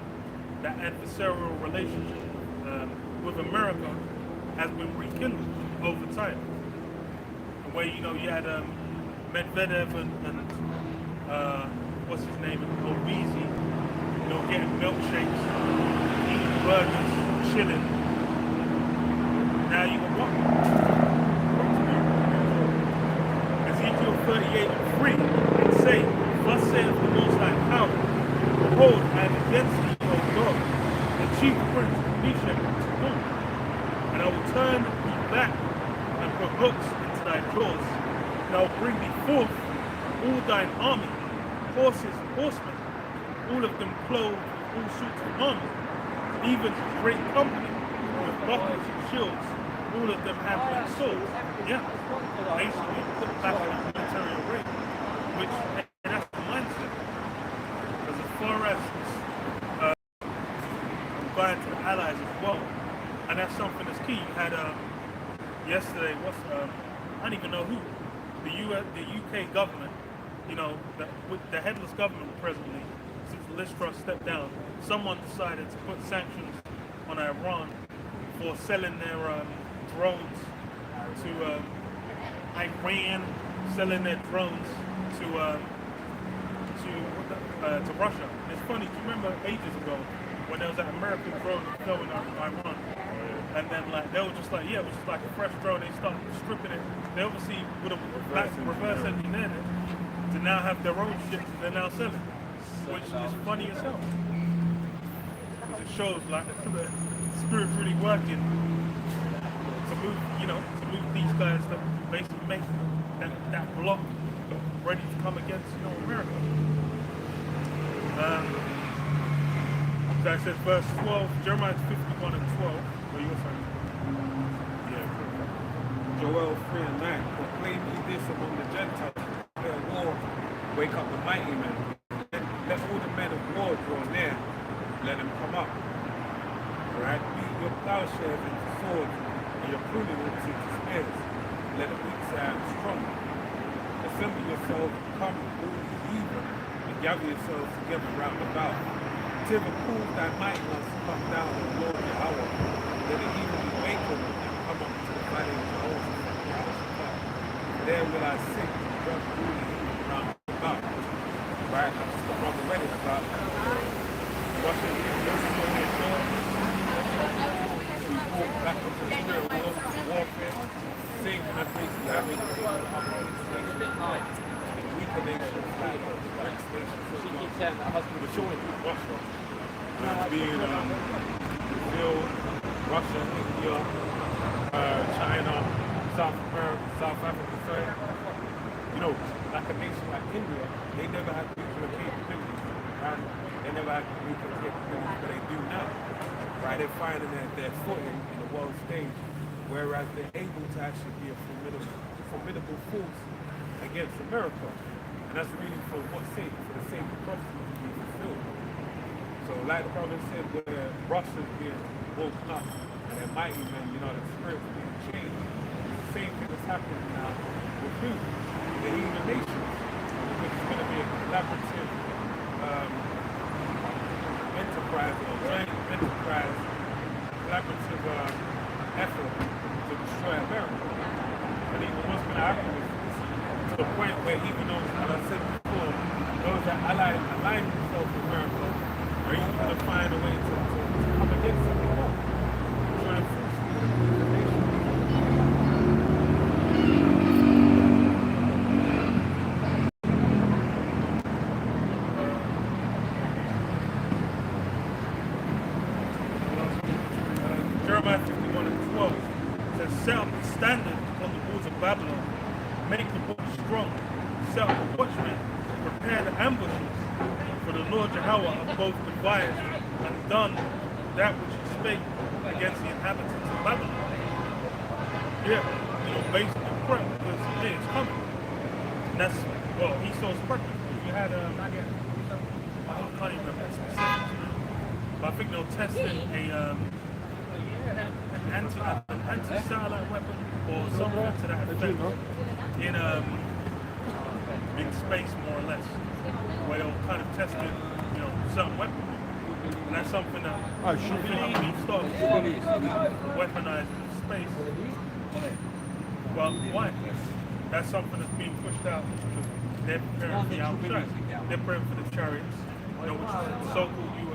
that adversarial relationship with America has been rekindled over time. And where, you know, you had Medvedev and what's his name, Obese, you know, getting milkshakes, eating burgers, chilling. Now you got what? Ezekiel 38:3 and say, thus saith the Most High Power, behold, I am against thee, O God, the chief prince of Meshach and Tubal, and I will turn thee back and put hooks into thy jaws, and I will bring thee forth all thine army, horses and horsemen, all of them clothed with all sorts of armor, even great company with bucklers and shields, all of them handling swords. Yeah, basically put back in a military array, which, and that's the mindset. Because as far as going to the allies as well, and that's something that's key. You had yesterday, I don't even know who, the UK government, you know, with the headless government presently, since Liz Truss stepped down, someone decided to put sanctions on Iran for selling their drones to Iran, selling their drones to Russia. And it's funny, do you remember ages ago when there was that American drone that fell in Iran? And then like they were just like, yeah, it was just like a fresh drone. They started stripping it. They obviously would have reverse engineered it to now have their own shit that they're now selling, which is funny as hell. Because it shows like the spirit's really working to move, you know, to move these guys that basically make that block ready to come against, you know, America. So I said verse 12, Jeremiah 51 and 12. What are you saying? Yeah. Joel 3 and 9. Proclaim ye this among the Gentiles. Declare war. Wake up the mighty men. Let all the men of war draw near. Let them come up. Right? Beat your plowshares into swords and your pruning hooks into spears. Let the weak say I am strong. Assemble yourselves, come all ye heathen, and gather yourselves together round about. Till the cool thy mighty ones come down, O Lord Yahweh. Let it even be wakened and come up to the valley of Jehoshaphat. There will I sing and judge all the heathen round about. Right? That's the brother ready about. Russia is losing on their door. We walk back into the spirit warfare. Sing and praise the average of the weaker nations like Rex nations. We're showing Russia. Being Brazil, Russia, India, China, South Africa, sorry. You know, like a nation like India, they never had nuclear capabilities, right? They never had nuclear capabilities, but they do now. Right? They're finding their footing in the world stage, whereas they're able to actually be a formidable force against America. And that's really for what sake? For the sake of prophecy to be fulfilled. So like the brother said, where Russia's being woken up and their mighty men, you know, the spirit's being changed. It's the same thing that's happening now with who? The heathen nations. Because it's going to be a collaborative enterprise, or joint enterprise, collaborative effort to destroy America. And even what's going to happen is to the point where even those, as I said before, those that align themselves with America are even going to find a way to come against something more. Try and force the nation. Jeremiah 51 and 12 says, set up the standard on the walls of Babylon, make the book strong, set up the watchmen, prepare the ambushes, for the Lord Yahweh hath both devised and done that which he spake against the inhabitants of Babylon. Yeah, you know, basically prep, because yeah, it's coming. And that's, well, Esau's prepping. You had, I can't even remember the specifics. But I think they're testing an anti-satellite weapon or something to that effect in space, more or less, where they'll kind of test it, certain weapons. And that's something that we've started to weaponize in space. Well, why? That's something that's being pushed out because they're preparing for the outside. They're preparing for the chariots, which is so-called UFOs.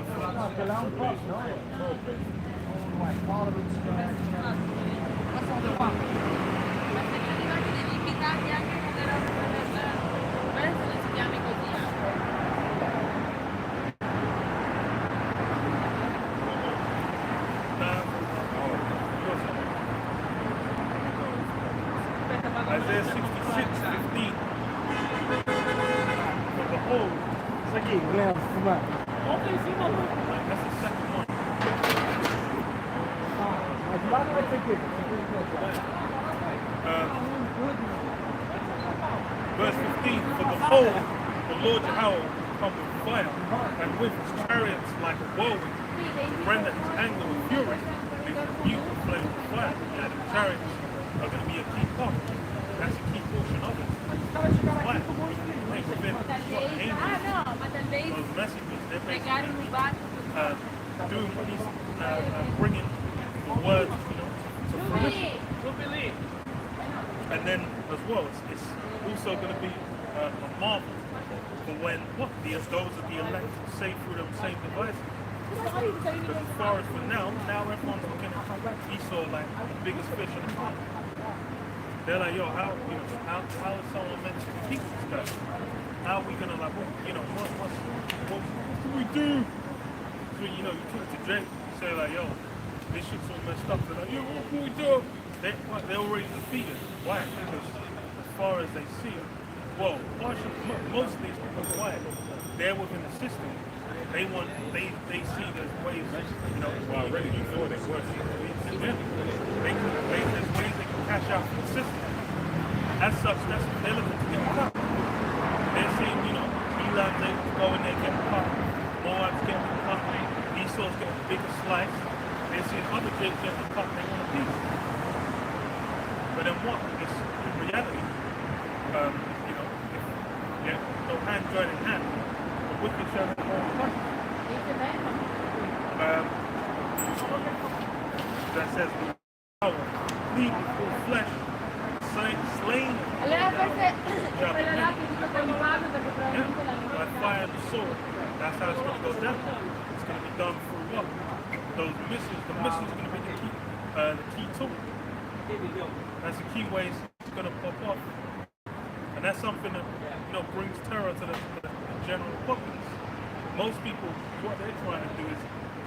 Isaiah 66:15. For behold, Isso aqui, Guilherme, fumar. that's the second one. Mas lá não vai ser aqui. Verse 15. For behold, the Lord Jehovah will come with fire, and with his chariots like a whirlwind, to render his anger with fury, and his rebuke with flames of fire. Yeah, the chariots are going to be a key part. That's a key portion of it. Why? They prevent angels. Those messages, they're basically doing what he's bringing the words, to fruition. And then, as well, it's also going to be a marvel for when those are the elect say through them same devices. Because as far as for now everyone's looking at Esau like the biggest fish in the pond. They're like, yo, how is someone meant to compete with this guy? How are we gonna what do we do? So you talk to Jake, you say like, yo, this shit's all messed up. They're like, yo, what can we do? They're already defeated. Why? Because as far as they see it, well, most of these people, why? They're within the system. They see there's ways, already before they work. there's ways they can cash out from the system. As such, that's what they're looking to get cut. They're saying, Elam's able to go in there and get cut. Moab's getting cut. Esau's getting a bigger slice. They're seeing other kids getting cut. They want a piece. But then what? It's in reality, no hand joined in hand. The wicked shall have all cut. That says, power, lead before flesh, slain by fire and the sword. That's how it's going to go down. It's going to be done through what? Those missiles. The missiles are going to be the key tool. That's the key ways it's going to pop off. And that's something that brings terror to the general populace. Most people, what they're trying to do is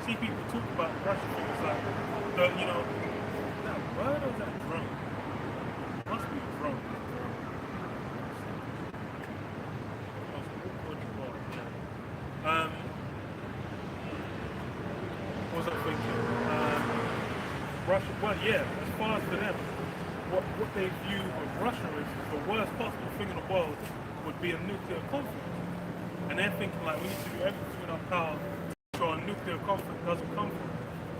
see people talk about Russian things like, that bird or that drone? Must be a drone. What was I thinking? Russia, well, yeah, as far as for them, what they view of Russia is the worst possible thing in the world would be a nuclear conflict. And they're thinking like we need to do everything in our power to ensure a nuclear conflict doesn't come from it.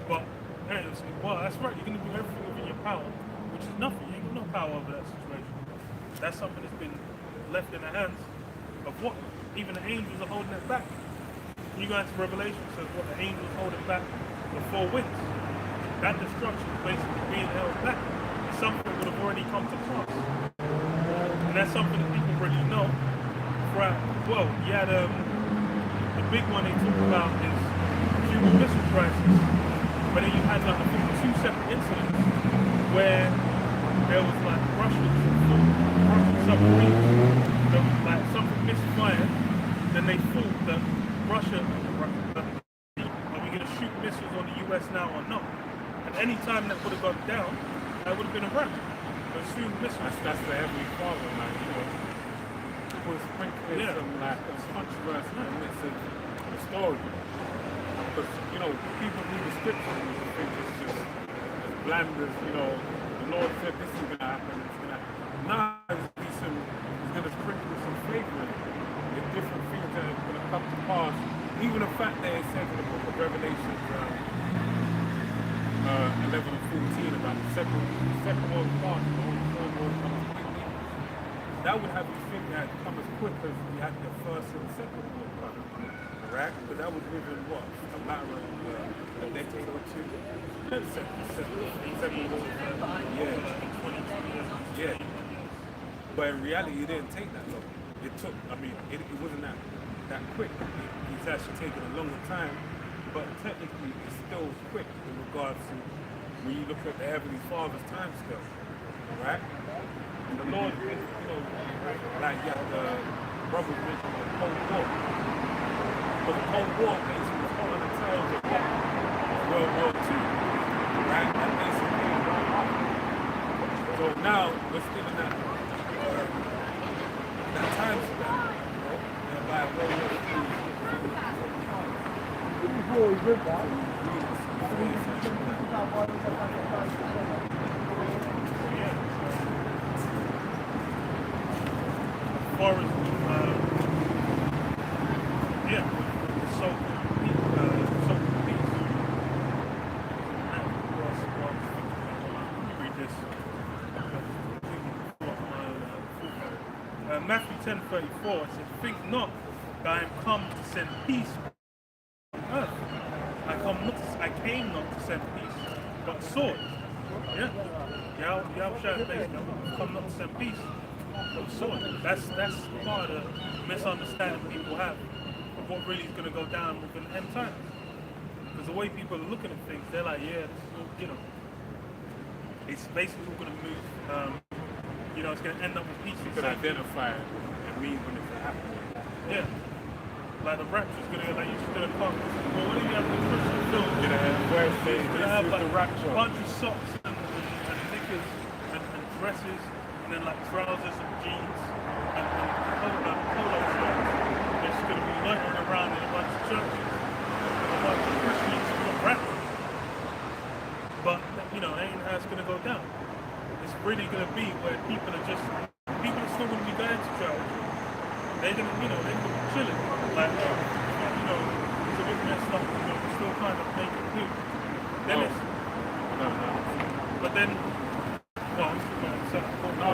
But that's right, you're going to do everything within your power, which is nothing. You ain't got no power over that situation. That's something that's been left in the hands of what? Even the angels are holding it back. You go into Revelation, it says what the angels holding back the four winds. That destruction is basically being held back. It's something that would have already come to pass. And that's something that people really know. Well, you had the big one they talk about is Cuban Missile Crisis. But then you had like I think 2 separate incidents where there was like Russian submarines that was like something misfired. Then they thought that Russia, are we going to shoot missiles on the US now or not? And any time that would have gone down, that would have been a wrap. But soon missiles. That's the heavy problem, man. Was sprinkling some controversy in the midst of the story. Because, people read the scriptures and think it's just as bland as, the Lord said this is going to happen, it's going to happen. Now, he's going to sprinkle some flavor in different things that are going to come to pass. Even the fact that it says in the book of Revelation 11 and 14 about the second world part, the third world coming quickly. That would have you think that it come as quick as we had the first and second world coming. Right? But that was within what? A matter of a decade or two. Second world. Yeah. But in reality, it didn't take that long. It took, it wasn't that quick. It's actually taken a longer time, but technically it's still quick in regards to when you look at the Heavenly Father's time scale, right? And the Lord, like the brothers mentioned the Cold War. But the Cold War basically was on the tails of what? World War II, right? That basically came right after. So now we're still in that time span, by World War II. Before we did that, As far as the so-called peace. Read this. Matthew 10:34 says, "Think not that I am come to send peace on earth. I came not to send peace, but a sword." Yeah. Yahweh basically come not to send peace, but a sword. That's part of the misunderstanding people have of what really is going to go down within the end times. Because the way people are looking at things, they're like, yeah, this is all, it's basically all going to move. It's going to end up with peace. You can identify it and mean when it's happening. Yeah. Like the rapture's going to, like you just going to come. Well, what do you have in the Christian film? Where it says You're going to this have is like the rapture. a bunch of socks and knickers and dresses, and then like trousers and jeans and polo shirts. It's going to be loitering around in a bunch of churches, a bunch of Christians who are rapping. But, that ain't how it's going to go down. It's really going to be where people are still going to be going to church. They're going to, they're going to be chilling. Like, it's a bit messed up, still kind of make it do. Then it's, but then, well, No.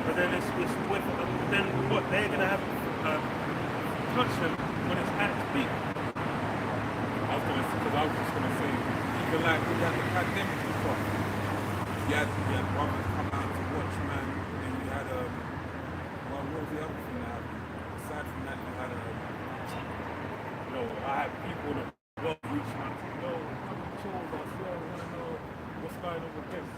but then it's with, then what, they're going to have touch them when it's at its peak. I was just going to say, even like we had the pandemic before. You had brothers come out to watch, man, and you had what was the other thing that happened? Aside from that, you had I had people that were reaching out to me, come and chill with us, I want to know what's going on with this.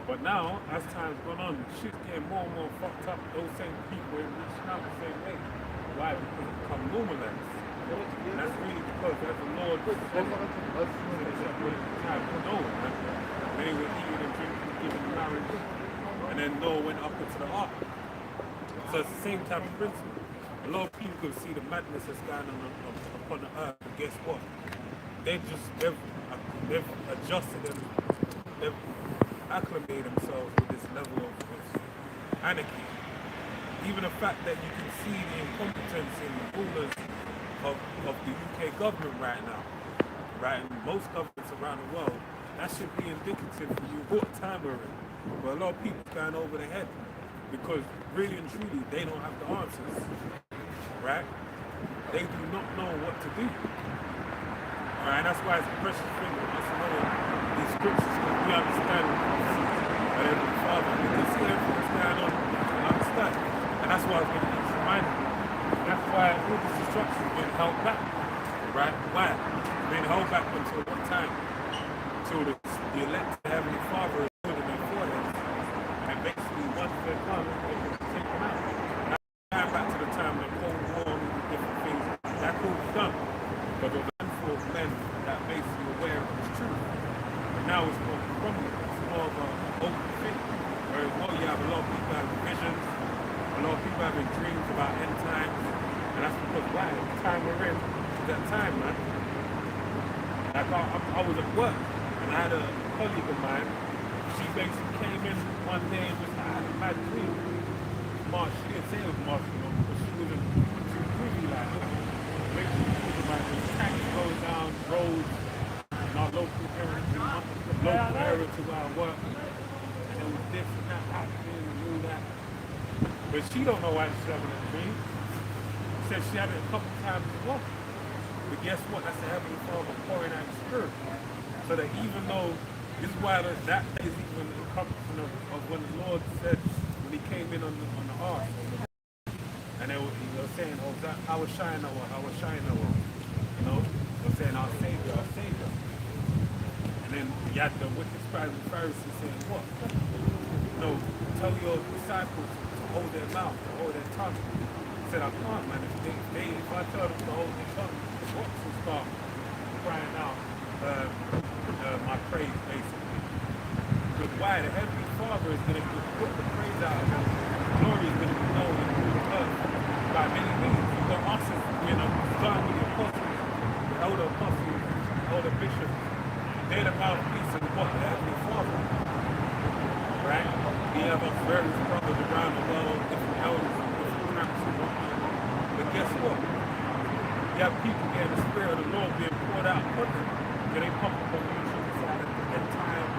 But now, as time's gone on, shit's getting more and more fucked up. Those same people ain't reaching out the same way. Why? Because it's become normalized. And that's really because as the Lord said it, time to Noah, man. They were eating and drinking, giving marriage, and then Noah went up into the ark. So it's the same type of principle. A lot of people can see the madness that's going on upon the earth, but guess what? They've adjusted and they've acclimated themselves with this level of anarchy. Even the fact that you can see the incompetence in the rulers of the UK government right now, right? And most governments around the world, that should be indicative for you what time we're in. But a lot of people going over their head because really and truly they don't have the answers, right? They do not know what to do. All right, and that's why it's a precious thing for us to know these scriptures because we understand that every Father, we can see everything that's going on and understand. And that's why it's getting reminded. That's why all this destruction is being held back, right? Why? It's being held back until what time? Until the elect Heavenly Father is put in their foreheads. And basically, once they're done, they can take them out. Now back to the time of the Cold War and the different things, that could be done. But there was a handful of men that basically were aware of this truth. But now it's more crumbling. It's more of an open thing. Whereas you have a lot of people having visions, a lot of people having dreams about end times. And that's because why? The time we're in is that time, man. Like I was at work and I had a colleague of mine. She basically came in one day and just had a mad dream. March, she didn't say it was March, but she wasn't too groovy like it. Basically, she was about this tank goes roads in our local area, in my local area to where I work. And there was this and that happening and all that. But she don't know why she's having a dream. She said she had it a couple times as well. But guess what? That's the Heavenly Father pouring out His Spirit. So that even though, this is why that day is even encompassing of when the Lord said, when He came in on the ark, and he was saying, oh, that our Shinar, you know, they were saying, our Savior, our Savior. And then you had the wicked scribes and Pharisees saying, what? No, tell your disciples to hold their mouth, to hold their tongue. He said, I can't, man. If I tell them to hold their tongue, the rocks will start crying out my praise, basically. Because why? The Heavenly Father is going to put the praise out of Him. Glory is going to be known in the earth by many means. You've got us as, starting with the apostles, the elder apostles, the elder bishops. They're the mouthpiece of what the Heavenly Father. Right? We have our various brothers around the world, different elders, different camps and whatnot. But guess what? You have people getting the Spirit of the Lord being poured out upon them. They pop up on YouTube and say, at that time,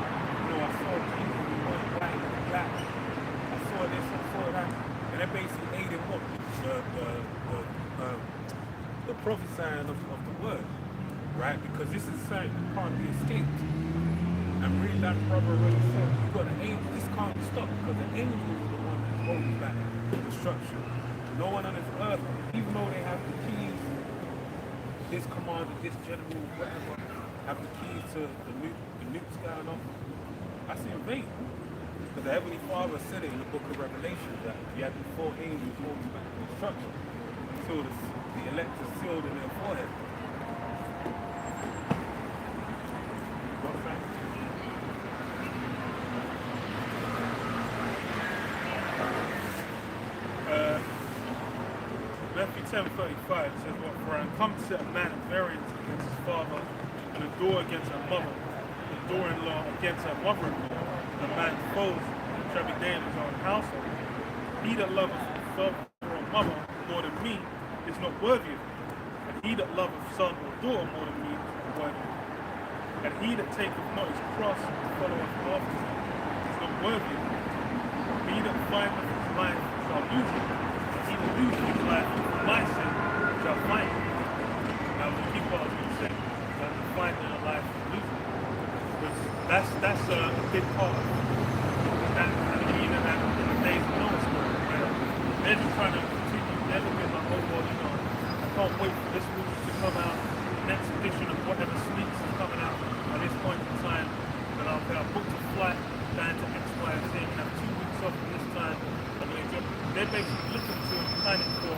I saw Jesus, he was white, he was black. I saw this, I saw that. And that basically aided what? The prophesying of the word. Right? Because this is something that can't be escaped. And really, that brother already said, you've got an angel, this can't be stopped because the angel is the one that holds back destruction. No one on this earth, even though they have the keys, this commander, this general, whatever, have the keys to the nukes going off. That's in vain. Because the Heavenly Father said it in the book of Revelation that he had the 4 angels holding back destruction until the elect is sealed in their forehead. Matthew 10:35 says, "What for I come to set a man at variance against his father, and a door against her mother, and a daughter-in-law against her mother-in-law, and a man's foes shall be damned in his own household. He that loveth father or mother more than me is not worthy of me, and he that loveth son or daughter more than me is not worthy of me. And he that taketh not his cross and followeth after me is not worthy of me. He that findeth his life shall lose it, and he that loseth his life for my sake shall find it." Now we keep what I was going to say, that finding a life and losing it. Because that's a big part of that, and even that in the days of Noah's story, where they're just trying to continue, they're looking like, oh well, I can't wait for this movie to come out, the next edition of whatever sneaks is coming out at this point in time, then I'll book a flight down to X, Y, and Z, and have 2 weeks off from this time. They're basically looking to plan it for,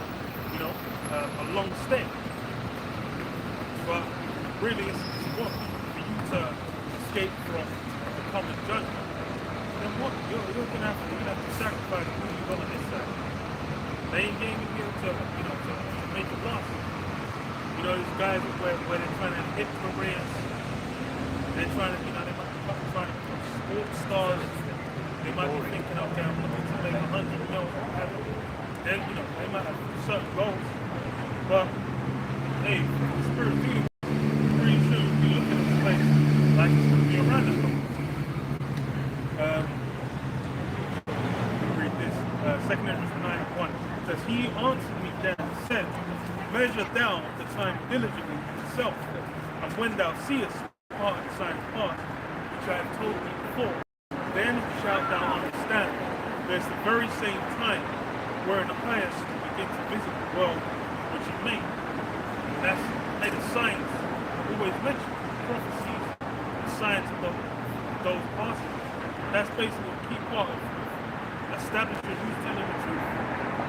a long stay. But really, it's what for you to escape from the common judgment. Then what? You're gonna have to sacrifice who you got on this side. They ain't going to be able to make it last. These guys where they're trying to hit careers, they're trying to, they might be trying to become sports stars. They might be thinking, okay, I'm looking to make 100 million, whatever. Then, they might have certain goals. But, hey, the Spirit of you, pretty soon be looking at this place like it's going to be around us. Read this. 2 Corinthians 9:1. It says, "He answered me then and said, Measure thou the time diligently yourself, and when thou seest part of the signs past, which I have told thee before, then shalt thou understand. There's the very same time wherein the highest will begin to visit the world which he made." And that's the signs always mentioned, prophecies, the signs of those passages. That's basically a key part of establishing who's telling the truth.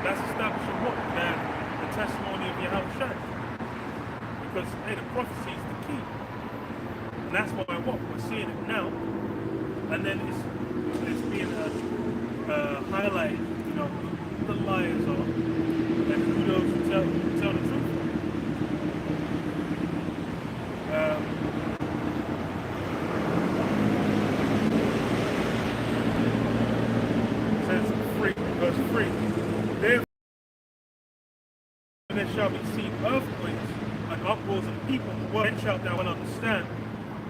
That's establishing what? That the testimony of Yahweh. Because the prophecy is the key. And that's why we're seeing it now. And then it's being highlighted, who the liars are and who those who tell the truth. It says verse 3, "Therefore there shall be seen earthquakes and uproars of people, when shalt thou understand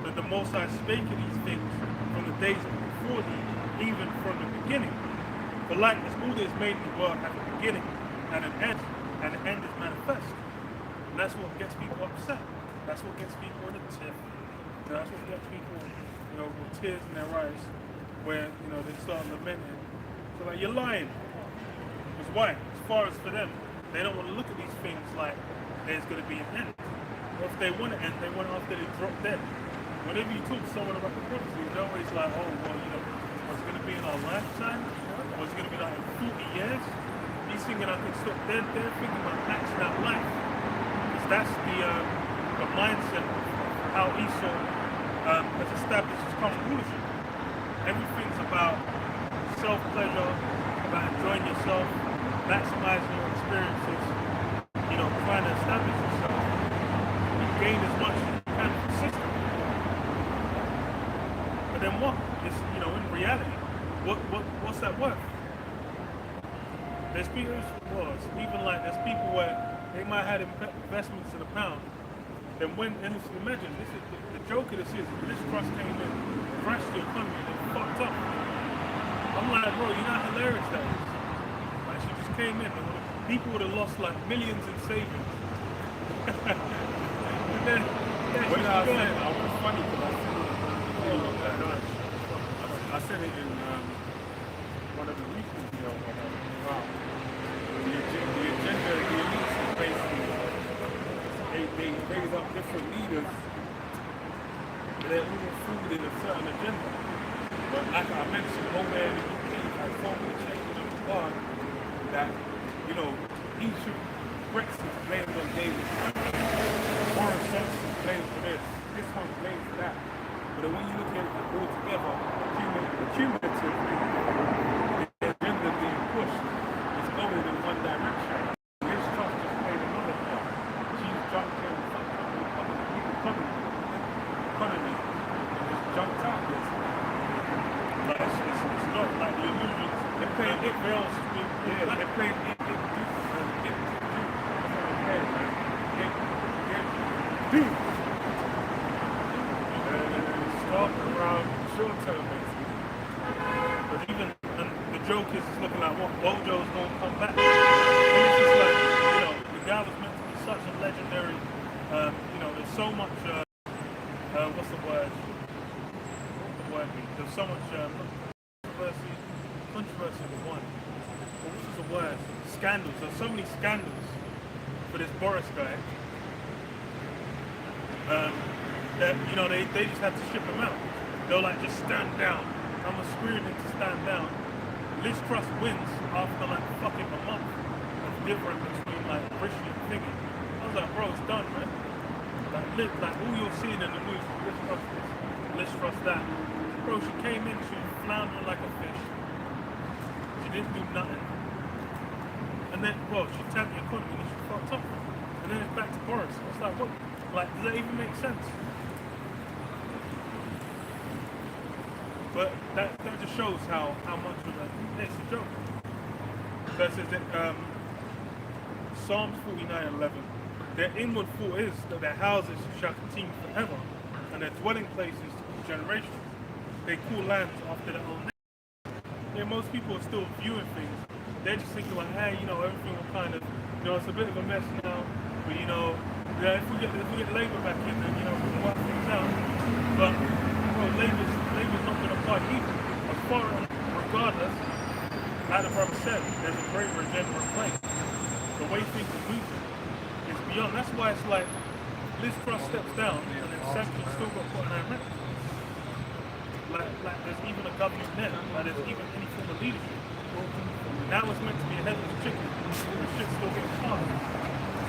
that the Most High spake of these things from the days before thee, even from the beginning. For like as all that is made in the world has a beginning and an end is manifest. And that's what gets people upset. That's what gets people in a tiff. That's what gets people, with tears in their eyes, where, they start lamenting. So like, you're lying. Because why? As far as for them, they don't want to look at these things like there's going to be an end. Or if they want an end, they want it after they drop dead. Whenever you talk to someone about the prophecy, they're always like, oh, well, what's going to be in our lifetime? What's going to be like in 40 years? He's thinking I can stop dead. They're thinking about maxing out life. Because that's the mindset of how Esau has established his current rulership. Everything's about self-pleasure, about enjoying yourself, maximizing your experiences, trying to establish yourself and gain as much as you can from the system. But then what? It's, in reality, what's that worth? There's people, there's people where they might have investments in a pound. Then and imagine, this is the joke of this is, this trust came in, crashed the economy, and fucked up. I'm like, bro, you know how hilarious that is? Like, she just came in, and people would have lost like millions in savings. And then, I said, I was funny because I said it in one of the weekly videos. The agenda of the elites is basically they raise up different leaders. They're moving forward in a certain agenda. But like I mentioned, over there in the UK, I saw the change of God that, he should Brexit blamed on David. Boris Johnson blames for this one blames for that. But when you look at it all together, cumulatively, the agenda being pushed is going in one direction. This trust just played another part. She's jumped in and fucked up the economy and just jumped out this. But it's not like the illusions. They're playing it fails. Yeah, they're playing it. Around short term basically. But even the joke is looking like what Bojo's gonna come back. And it's just like, the guy was meant to be such a legendary, there's so much what's the word? What the word mean? There's so much controversy with one. But what is the word? Scandals. There's so many scandals for this Boris guy. That they just had to ship him out. They'll like just stand down. I'm a screwing him to stand down. Liz Truss wins after like fucking a month of difference between like Rishi and Thingy. I was like, bro, it's done, man. Like all you're seeing in the news, Liz Truss this, Liz Truss that. Bro, she came in, she was floundering like a fish. She didn't do nothing. And then, well, she tapped the economy and she fucked up. And then it's back to Boris. It's like, what? Like, does that even make sense? But that just shows how much of it's a joke. So it says that Psalms 49:11, their inward thought is that their houses shall continue forever, and their dwelling places to generations. They call lands after their own name. Yeah, most people are still viewing things. They're just thinking like, hey, everything will kind of, it's a bit of a mess now, but if we get Labour back in, then we can work things out. But Labour's not going to fight either. As far as, regardless, like the brother said, there's a greater agenda in place. The way things are moving is beyond. That's why it's like Liz Truss steps down and then Sanchez still got put on our neck. Like there's even a government there. Like there's even any form of leadership. Now it's meant to be a headless chicken. The shit's still getting passed.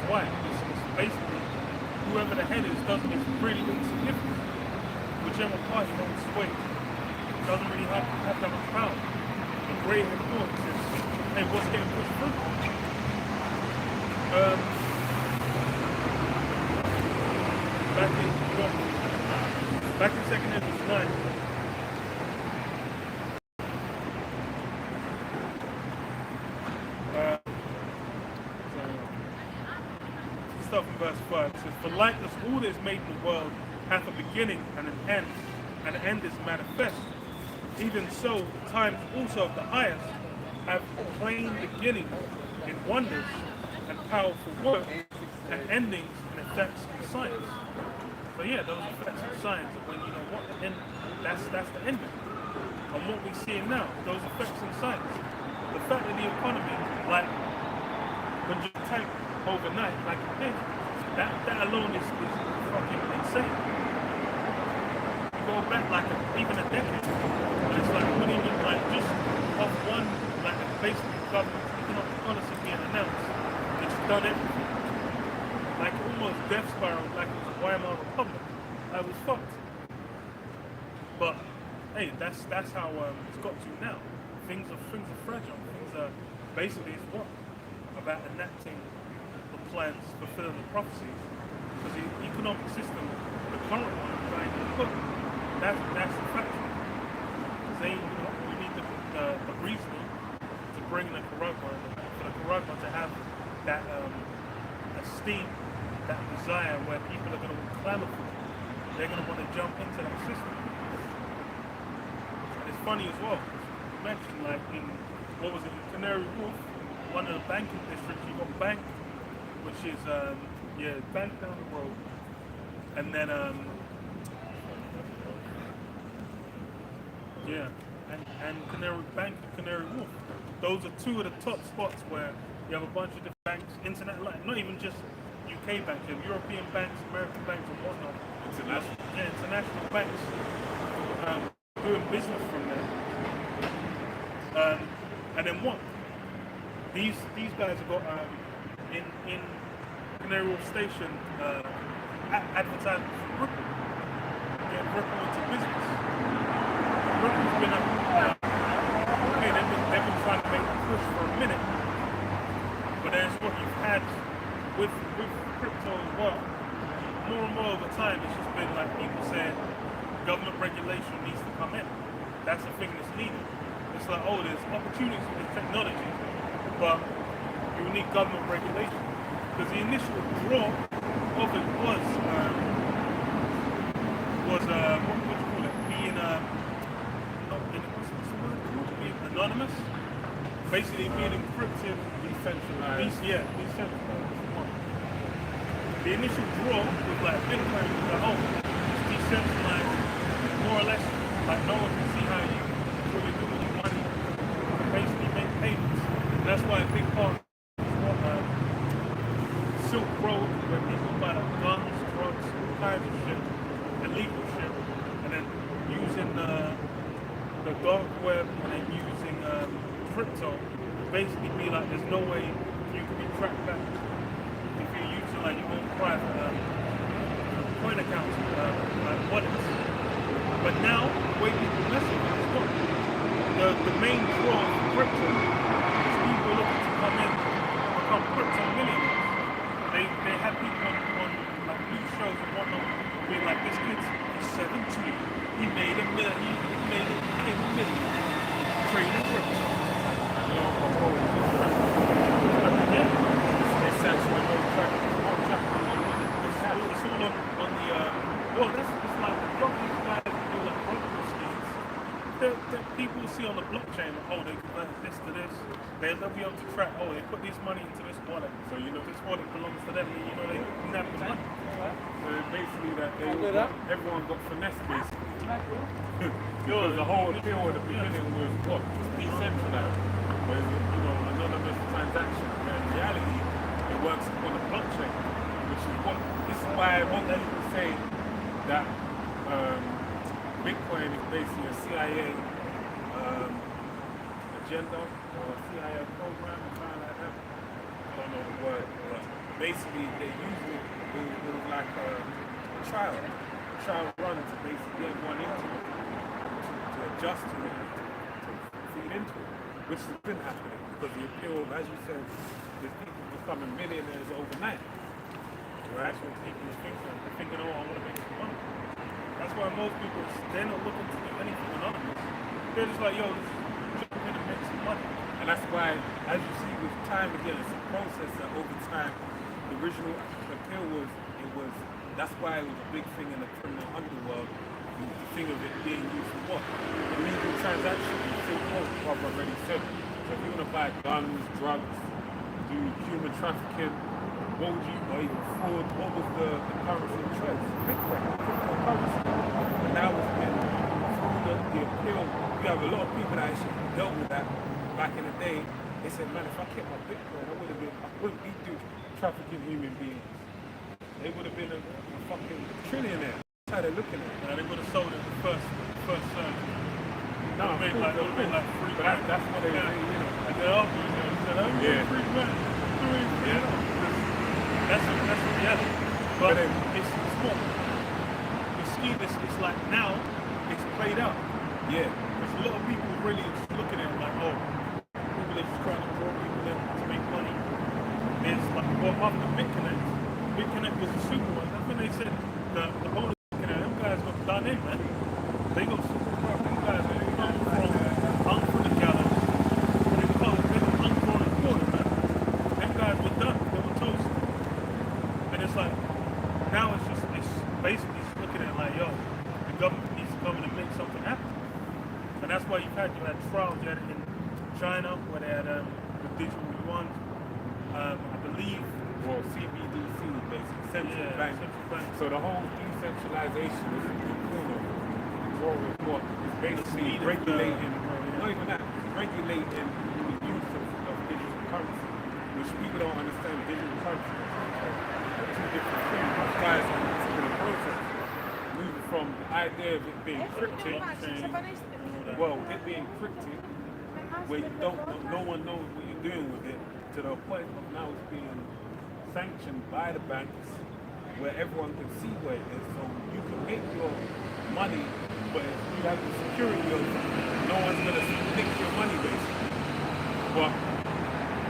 Why? It's basically whoever the head is it's really insignificant. Whichever party holds sway doesn't really have that much power. The great importance is, hey, what's getting pushed through? Back in 2 Ezra 9. start from verse 5. It says, "For like as all that is made in the world hath a beginning and an end, and the end is manifest, even so times also of the highest have plain beginnings in wonders and powerful works, and endings and effects and signs." So yeah, those effects and signs of when you know what the end, that's the ending. And what we see now, those effects and signs. The fact that the economy, like, when you tank overnight, like it did, that alone is fucking insane. You go back like even a decade, and it's like what even like just off one like basically government economic policy being announced, it's done everything. Like almost death spiral, like it was a Weimar Republic. I was fucked. But hey, that's how it's got to now. Things are fragile. Things are basically it's what about enacting the plans, fulfilling the prophecies. Because the economic system, the current one, right, that's the fact. Because they, we need the reasoning to bring the Kuragma, for the Kuragma to have that esteem, that desire where people are going to clamor for it. They're going to want to jump into that system. And it's funny as well, you mentioned like in, what was it, in Canary Wharf, one of the banking districts, you got Bank, which is, Bank down the road. And then, and Canary Bank and Canary Wharf. Those are two of the top spots where you have a bunch of different banks, internet, like, not even just UK banks, you have European banks, American banks, and whatnot. International banks doing business from there. And then what? These guys have got in Canary Wharf Station advertisements from Ripple, getting Ripple into business. Ripple's been they've been trying to make a push for a minute, but that's what you've had with crypto as well. More and more over time, it's just been like people saying government regulation needs to come in. That's the thing that's needed. It's like, oh, there's opportunities with this technology, but you need government regulation. Because the initial draw of it was what would you call it? Being being anonymous, basically being encrypted, decentralized. Decentralized. The initial draw was like Bitcoin was like, oh, it's decentralized, more or less, like no one can see how you really do with your money, basically make payments. And that's why a big part is what Silk Road, where people buy like guns, drugs, all kinds of shit, illegal shit, and then using the dark web and then using crypto, basically be like there's no way you can be tracked back if you're using like your own private coin accounts, like wallets. But now, the way people message is what? The main draw of crypto is people looking to come in and become crypto millionaires. They have people on like news shows and whatnot being like, this kid's 17, he made $1 million, he made it, became $1 million trading crypto. You know, it's actually no track. It's all on the well, it's like the blockchain guys do like brokerage schemes. The people see on the blockchain, oh, they converted this to this. They'll be able to track, oh, they put this money into this wallet. So you know this wallet belongs to them, and you know they nab the money. So basically that everyone got finesse basically. Because the whole appeal at the beginning was what? Decentralized. Whereas, you know, anonymous transaction. But in reality, it works on a blockchain. Which is what, this is why most people say that Bitcoin is basically a CIA agenda or a CIA program or something like that. I don't know the word, but basically they use it was like a trial run to basically get everyone into it, to adjust to it, to feed into it, which has been happening because the appeal, as you said, is people becoming millionaires overnight. Right? That's what people are thinking, oh, I want to make some money. That's why most people, they're not looking to do anything anonymous. They're just like, yo, just jump in and make some money. And that's why, as you see with time again, it's a process that over time the original appeal was, that's why it was a big thing in the criminal underworld. The thing of it being used for what? Illegal transactions. You think, oh, I've already said. So if you want to buy guns, drugs, do human trafficking, what would you, or even fraud, what was the currency of choice? Bitcoin, cryptocurrency. And now it's been through the appeal. You have a lot of people that actually dealt with that back in the day. They said, man, if I kept my Bitcoin, I wouldn't be doing trafficking human beings. They would have been a fucking trillionaire. That's how they're looking at it. They would have sold it the first No, it would have been like free but that's what they were saying, you know. And they're offering it. They said, oh, Yeah. free man. Yeah. That's the reality. But it's more. You see this, it's like now, it's played out. Yeah. There's a lot of people really just looking at it like, oh, people are just trying to draw people in to make money. There's like, well, after BitConnect was a super one. That's when they said the whole BitConnect, them guys got done in, man. They got super rough. Them guys, they come from hung for the gallows. They got hung for the quarter, man. Them guys were done. They were toast. And it's like, now it's basically just looking at it like, yo, the government needs to come in and make something happen. And that's why you had trials. You had it in China where they had the digital yuan. I believe. Well, CBDC, basically, central bank. So the whole decentralization is a new what is basically regulating, not even that, it's regulating the use of digital currency, which people don't understand. Digital currency are two different things. Those guys are in the process, moving from the idea of it being cryptic, well, it being cryptic, where you don't, no one knows what you're doing with it, to the point of now it's being sanctioned by the banks, where everyone can see where it is. So you can make your money, but you have the security of no one's gonna nick your money, basically. But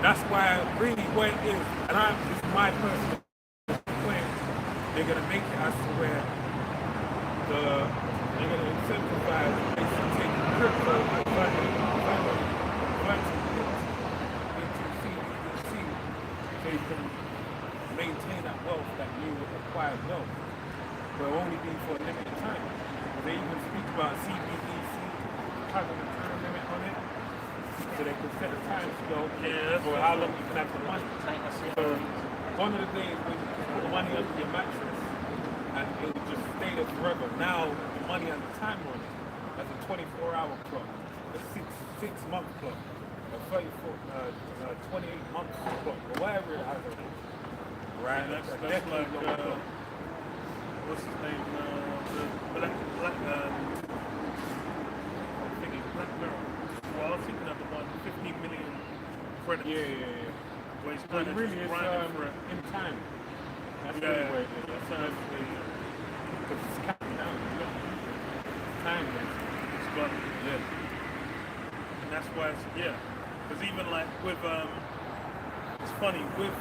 that's why really where it is, and this is my personal plan, they're gonna make it as to where they're gonna incentivize basically taking crypto and converting it into CBDC so you can maintain that wealth, that new acquired wealth, but only be for a limited time. They even speak about CBDC having a time limit on it, so they can set a time to go for how long you can have the money. So one of the days when you put the money under your mattress and it will just stay there forever. Now the money has a time on it, as a 24-hour clock, a six-month clock, a 28-month clock, or whatever it has on it. Right, that's like what's his name? The Black I'm thinking Black Mirror. Well, I was thinking of the one 15 million credits. Yeah. Where he's But kind of really, just it's grinding for it. in time. That's really where it is. That's Because it's counting down. Time is. It's got and that's why it's because even like with it's funny with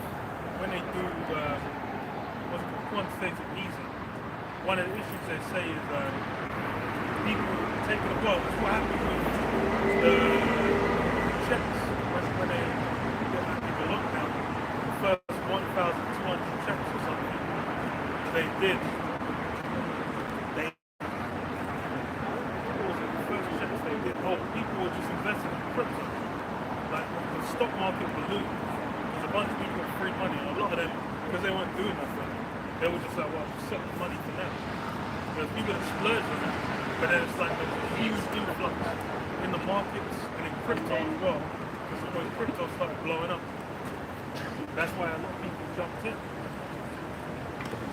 when they do what's it called, quantitative easing, one of the issues they say is people taking the ball. That's what happens with the checks when they get people locked down. The first 1,200 checks or something they did. What was it? The first checks they did. Oh, people were just investing in crypto. Like the stock market ballooned. There's a bunch of people with free money, and a lot of them, because they weren't doing nothing, they were just like, well, set the money for them. There's people that splurge on that, but then it's like there's a huge influx in the markets and in crypto as well, because when crypto started blowing up, that's why a lot of people jumped in.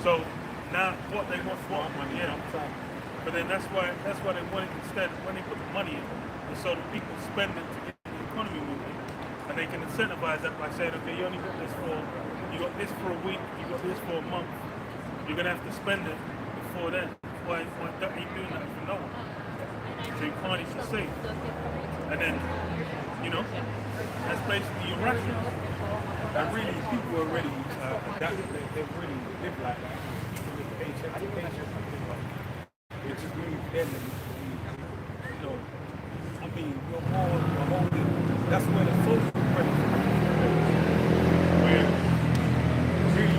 So now what they want, but then that's why they want it instead, when they put the money in, and so that people spend it to get the economy moving. And they can incentivize that by saying, okay, you only got this for a week, you got this for a month. You're gonna have to spend it before then. Why don't you doing that for no one? So you can't even save. And then, that's basically your rational. And really, people are already adapted. They really live like that. People live paycheck to paycheck. It just means then that you're holding. That's where the social credit is. Where really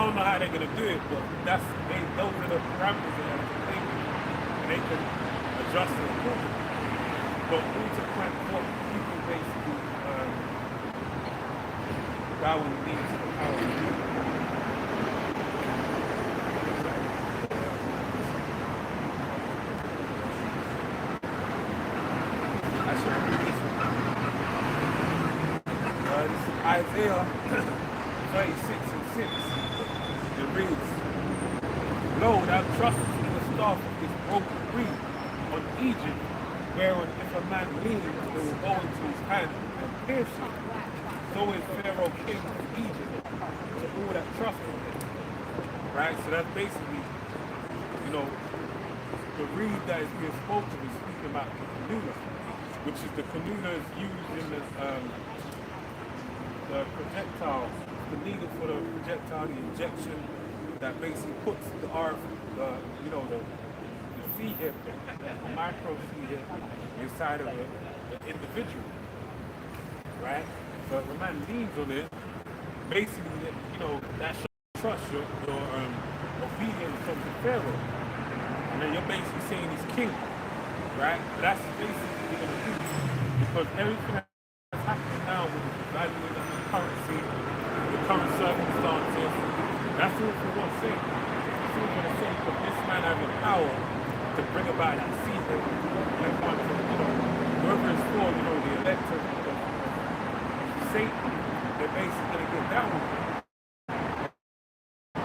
don't know how they're gonna do it, but those are the parameters they have to play with, and they can adjust it accordingly. But ultimate what people basically Darwin needs the power to do. I should read this one. This is Isaiah 36:6. It reads, "Lo, thou trustest in the staff of this broken reed on Egypt, whereon if a man leans, it will go into his hand and pierce it. So is Pharaoh king of Egypt to all that trust in him." Right? So that's basically, the reed that is being spoken is speaking about the canoe, which is the canoe that is used in the projectile, the needle for the projectile, the injection that basically puts the C-hip, a micro C-hip inside of an individual, right? So if a man leans on it, basically, that shows trust your obedience from the Pharaoh. And then you're basically saying he's king, right? But that's basically what you're going to do. Because everything that's happening now with the value of the currency, the current circumstances, that's all for one thing. It's all for the sake of this man having power to bring about that season. And whoever is for, the electors of Satan, they're basically going to get down with it.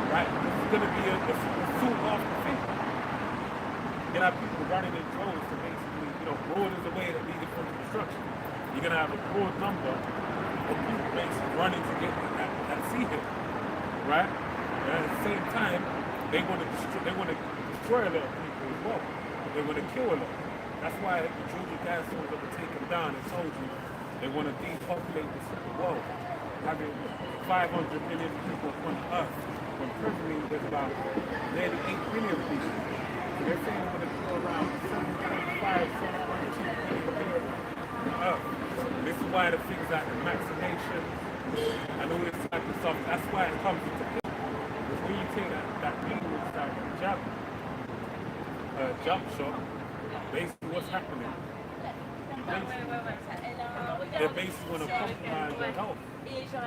Right? This is going to be a suit after faith. You're going to have people running in droves to basically, broad is the way that leads from destruction. You're going to have a broad number of people basically running to get that season. Right? And at the same time, they want to destroy a lot of people as well. They want to kill a lot. That's why the Georgia Guidestones that were taken down and told you they want to depopulate the world, having 500 million people on Earth, when presently there's about nearly 8 billion people. So they're saying we're going to kill around 7.5, 7.2 billion people on Earth. And this is why the things like the vaccination and all this type of stuff, that's why it comes into play. Because when you take that needle inside the jump shot, basically what's happening? They're basically going to compromise their health,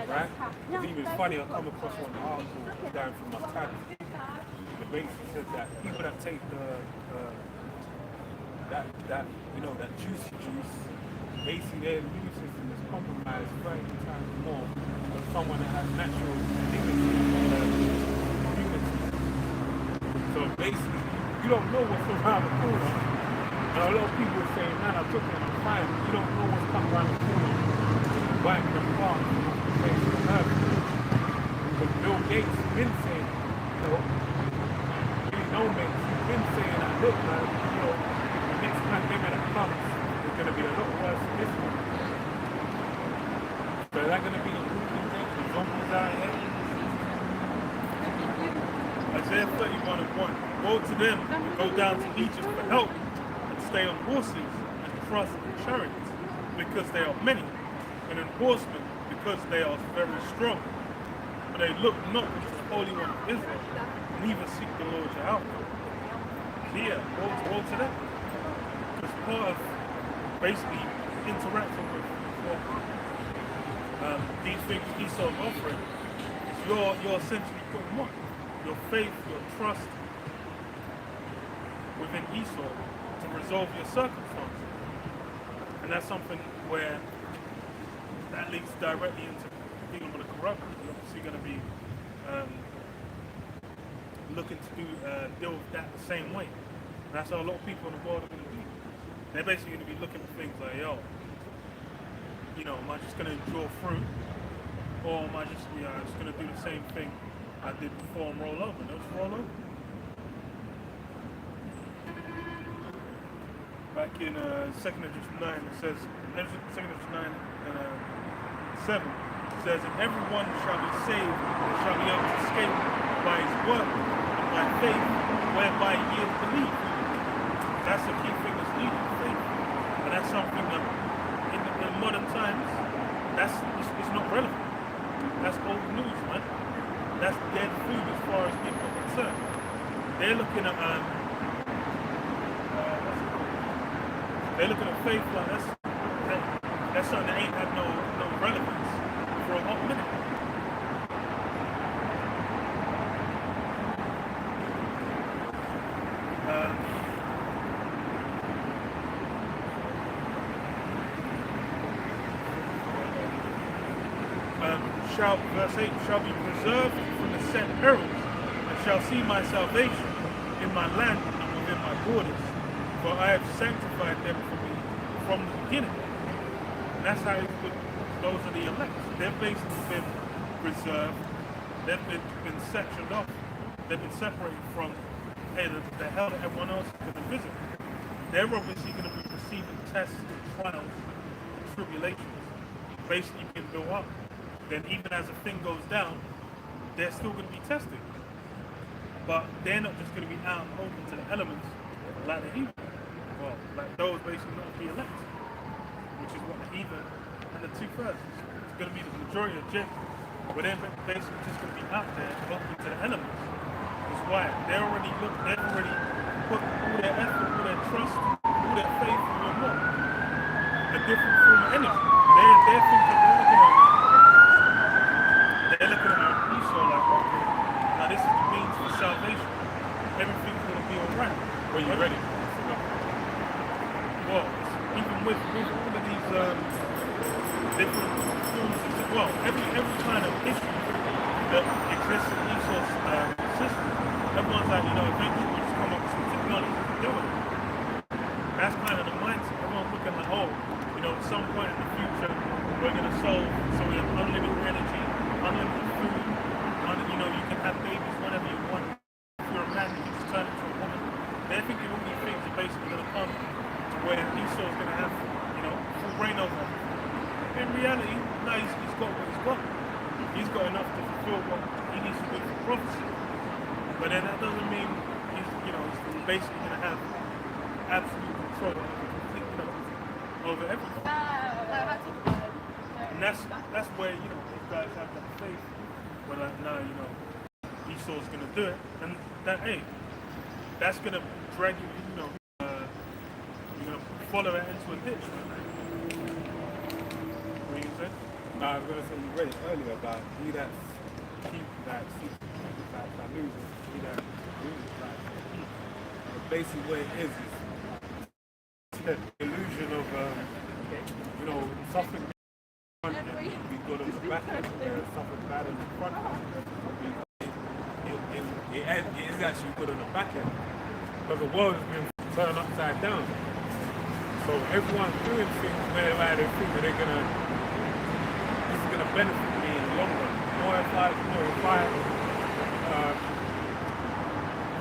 right? It's even funny, I come across one article down from my tab. It basically says that people that take that juicy juice, basically their immune system is compromised 30 times more than someone that has natural immunity. So basically, you don't know what's around the corner. And a lot of people are saying, man, I took it, I'm fine. You don't know what's coming around the corner. Wiping the farm, face of the earth. Because Bill Gates has been saying, Billy No Mates, he's been saying that, look, man, the next pandemic that comes is going to be a lot worse than this one. So is that going to be the zombies out here? Isaiah 31:1. Woe to them who go down to Egypt for help and stay on horses and trust in chariots, because they are many, and in horsemen, because they are very strong. But they look not to the Holy One of Israel, neither seek the Lord your help. So yeah, woe to them. Because part of basically interacting with these things Esau's offering is you're essentially putting what? Your faith, your trust within Esau to resolve your circumstances. And that's something where that leads directly into dealing with the corrupt. You're obviously going to be looking to deal with that the same way. And that's how a lot of people in the world are going to be. They're basically going to be looking at things like, am I just going to endure through? Or am I just going to do the same thing I did before and roll over? No, just roll over. Back in 2nd Edges 9, it says, 2nd Edges 9 and 7, it says, and everyone shall be saved and shall be able to escape by his work and by faith, whereby ye have believed. That's the key thing that's needed, faith. And that's something that in modern times, it's not relevant. That's old news, man. that's dead food as far as people are concerned. They're looking at faith like that's something that ain't had no relevance for a hot minute. Verse 8, shall be preserved from the set perils, and shall see my salvation in my land and within my borders. For I have sanctified them for me from the beginning. And that's how those are the elect. They've basically been preserved. They've been sectioned off. They've been separated from the hell that everyone else is going to visit. They're obviously going to be receiving tests, trials, tribulations, basically being built up. Then even as a thing goes down, they're still going to be tested. But they're not just going to be out open to the elements like the heathen. Well, like those basically not the elect, which is what the heathen and the 2/3 is. It's going to be the majority of Jinn, but they're basically just going to be out there open to the elements. That's why they've already put all their effort, all their trust, all their faith in what? A different form of energy. They're thinking, they're looking at Esau like, okay, now this is the means for salvation. Everything's going to be alright. Well, you ready? Well, even with all of these different forms of, well, every kind of issue that exists in Esau's system, everyone's like, eventually we'll just come up with some technology to deal with it. That's kind of the mindset. Everyone's looking like, at some point in the future, we're going to solve, so we have unlimited energy, unlimited food, you can have babies whenever you want. If you're a man, you can just turn into a woman. They're thinking all these things are basically going to come to where Esau's going to have, full reign over them. In reality, no, he's got what he's got. He's got enough to fulfill what he needs to do for prophecy. But then that doesn't mean he's basically going to have absolute control over everything. And that's where, these guys have that faith. Where like, no, Esau's going to do it. And that, that's going to drag you, you're going to follow it into a ditch. What you say? No, I was going to say, you read it earlier about he that seeks that loses, he that loses that. But basically what it is the illusion of, suffering be good on the back end, something bad on the front end. It is actually good on the back end. Because the world has been turned upside down. So everyone's doing things whereby they think that this is gonna benefit me in the long run. Or if I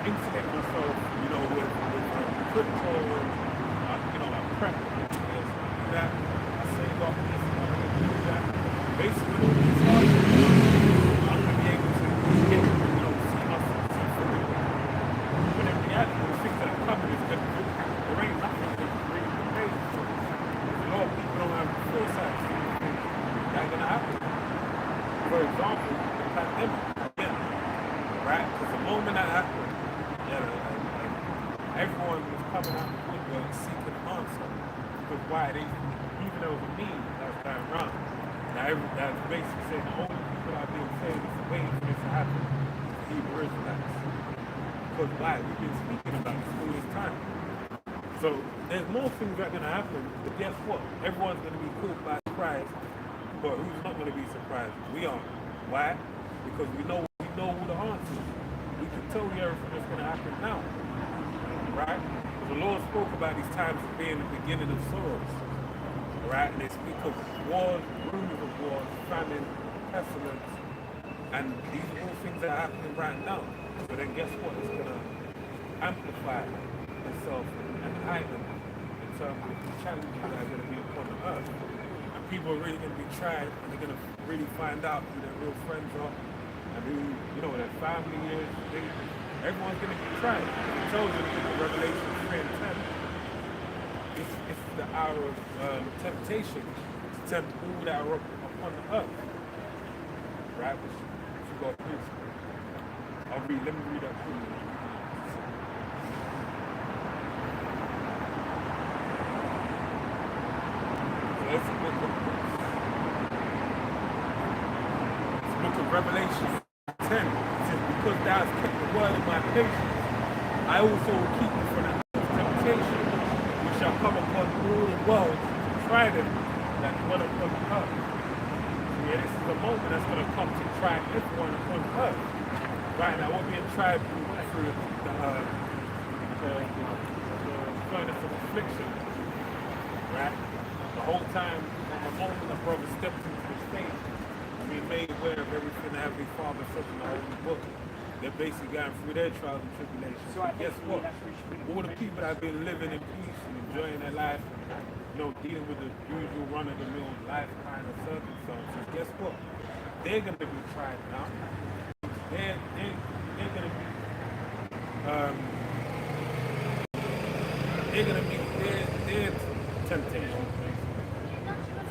insulate myself, with crypto and I prep that, I save up this, that. Basically, it's hard to do. I'm going to be able to get, see myself through it. But in reality, the things that are coming is going to do. There ain't nothing that can bring the pain. A lot of people don't have foresight to see things that are going to happen. For example, the pandemic. Right? Because the moment that happened, everyone was coming out of the woodwork seeking an answer. Because why? Even though it was a meme that was going around. That's basically saying the only people that are being saved is waiting for this to happen. The Hebrew Israelites. Because why? We've been speaking about this all this time. So there's more things that are going to happen. But guess what? Everyone's going to be caught by surprise. But who's not going to be surprised? We are. Why? Because we know all the answers. We can tell you everything that's going to happen now. Right? Because the Lord spoke about these times as being the beginning of sorrows. Right? And they speak of wars, rumors of wars, famine, pestilence, and these are all things that are happening right now. So then guess what? It's going to amplify itself and heighten in terms of the challenges that are going to be upon the earth. And people are really going to be tried, and they're going to really find out who their real friends are, and who, their family is. Everyone's going to be tried. It tells you in Revelation 3 and 10. It's the hour of temptation to tempt all that are upon the earth. Right? Which actually got a principle. Let me read that for you. So it's the book of Revelation 10. It says, because thou hast kept the word of my patience, I also will keep you from that temptation which shall come upon all the world to try them that dwell upon the earth. Yeah, this is a moment that's going to come to try everyone upon earth. Right now, we're being tried through the furnace of affliction. Right? The whole time, from the moment the brother stepped into the stage, being made aware of everything that Heavenly Father says in the Holy Book. They're basically going through their trials and tribulations. So guess what? All the people that have been living in peace and enjoying their life, dealing with the usual run-of-the-mill life kind of circumstances, guess what? They're going to be tried now. They're going to be their temptation.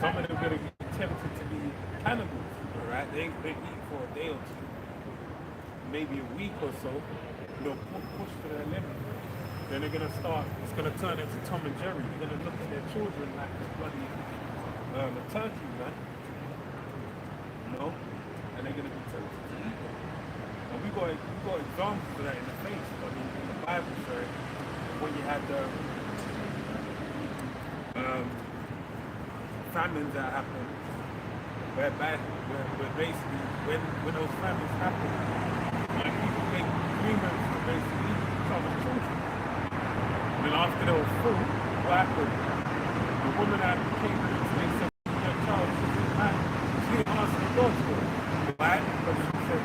Some of them are going to be tempted to be cannibals, all right? They eat for a day or two, maybe a week or so, push to their limit. Then they're going to start, it's going to turn into Tom and Jerry. They're going to look at their children like this bloody a turkey, man. And they're going to be tempted to eat them. And we got examples of that in the faith. I mean, in the Bible, sorry, when you had the famines that happened, where basically, when those famines happen, people make agreements to basically eat some of the children. And then after they were full, what happened? The woman that came to them and said, your child, she didn't ask the Lord for it. Why? Because she said,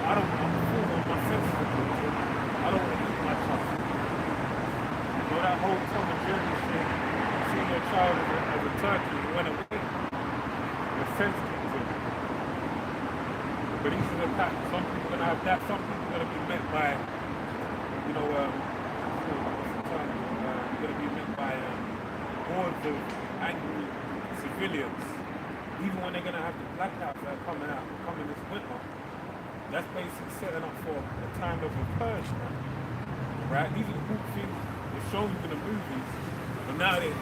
I'm full of my senses of children. I don't want to eat my child. That whole Tom and Jerry thing, seeing your child as a turkey, it went away. The sense comes in. But these are the types. Some people are going to have that. Some people are going to be met by, going to be met by hordes of angry civilians. Even when they're going to have the blackouts that are coming this winter, that's basically setting up for a time of recursion. Right? These are the cool things that show you in the movies, but now they're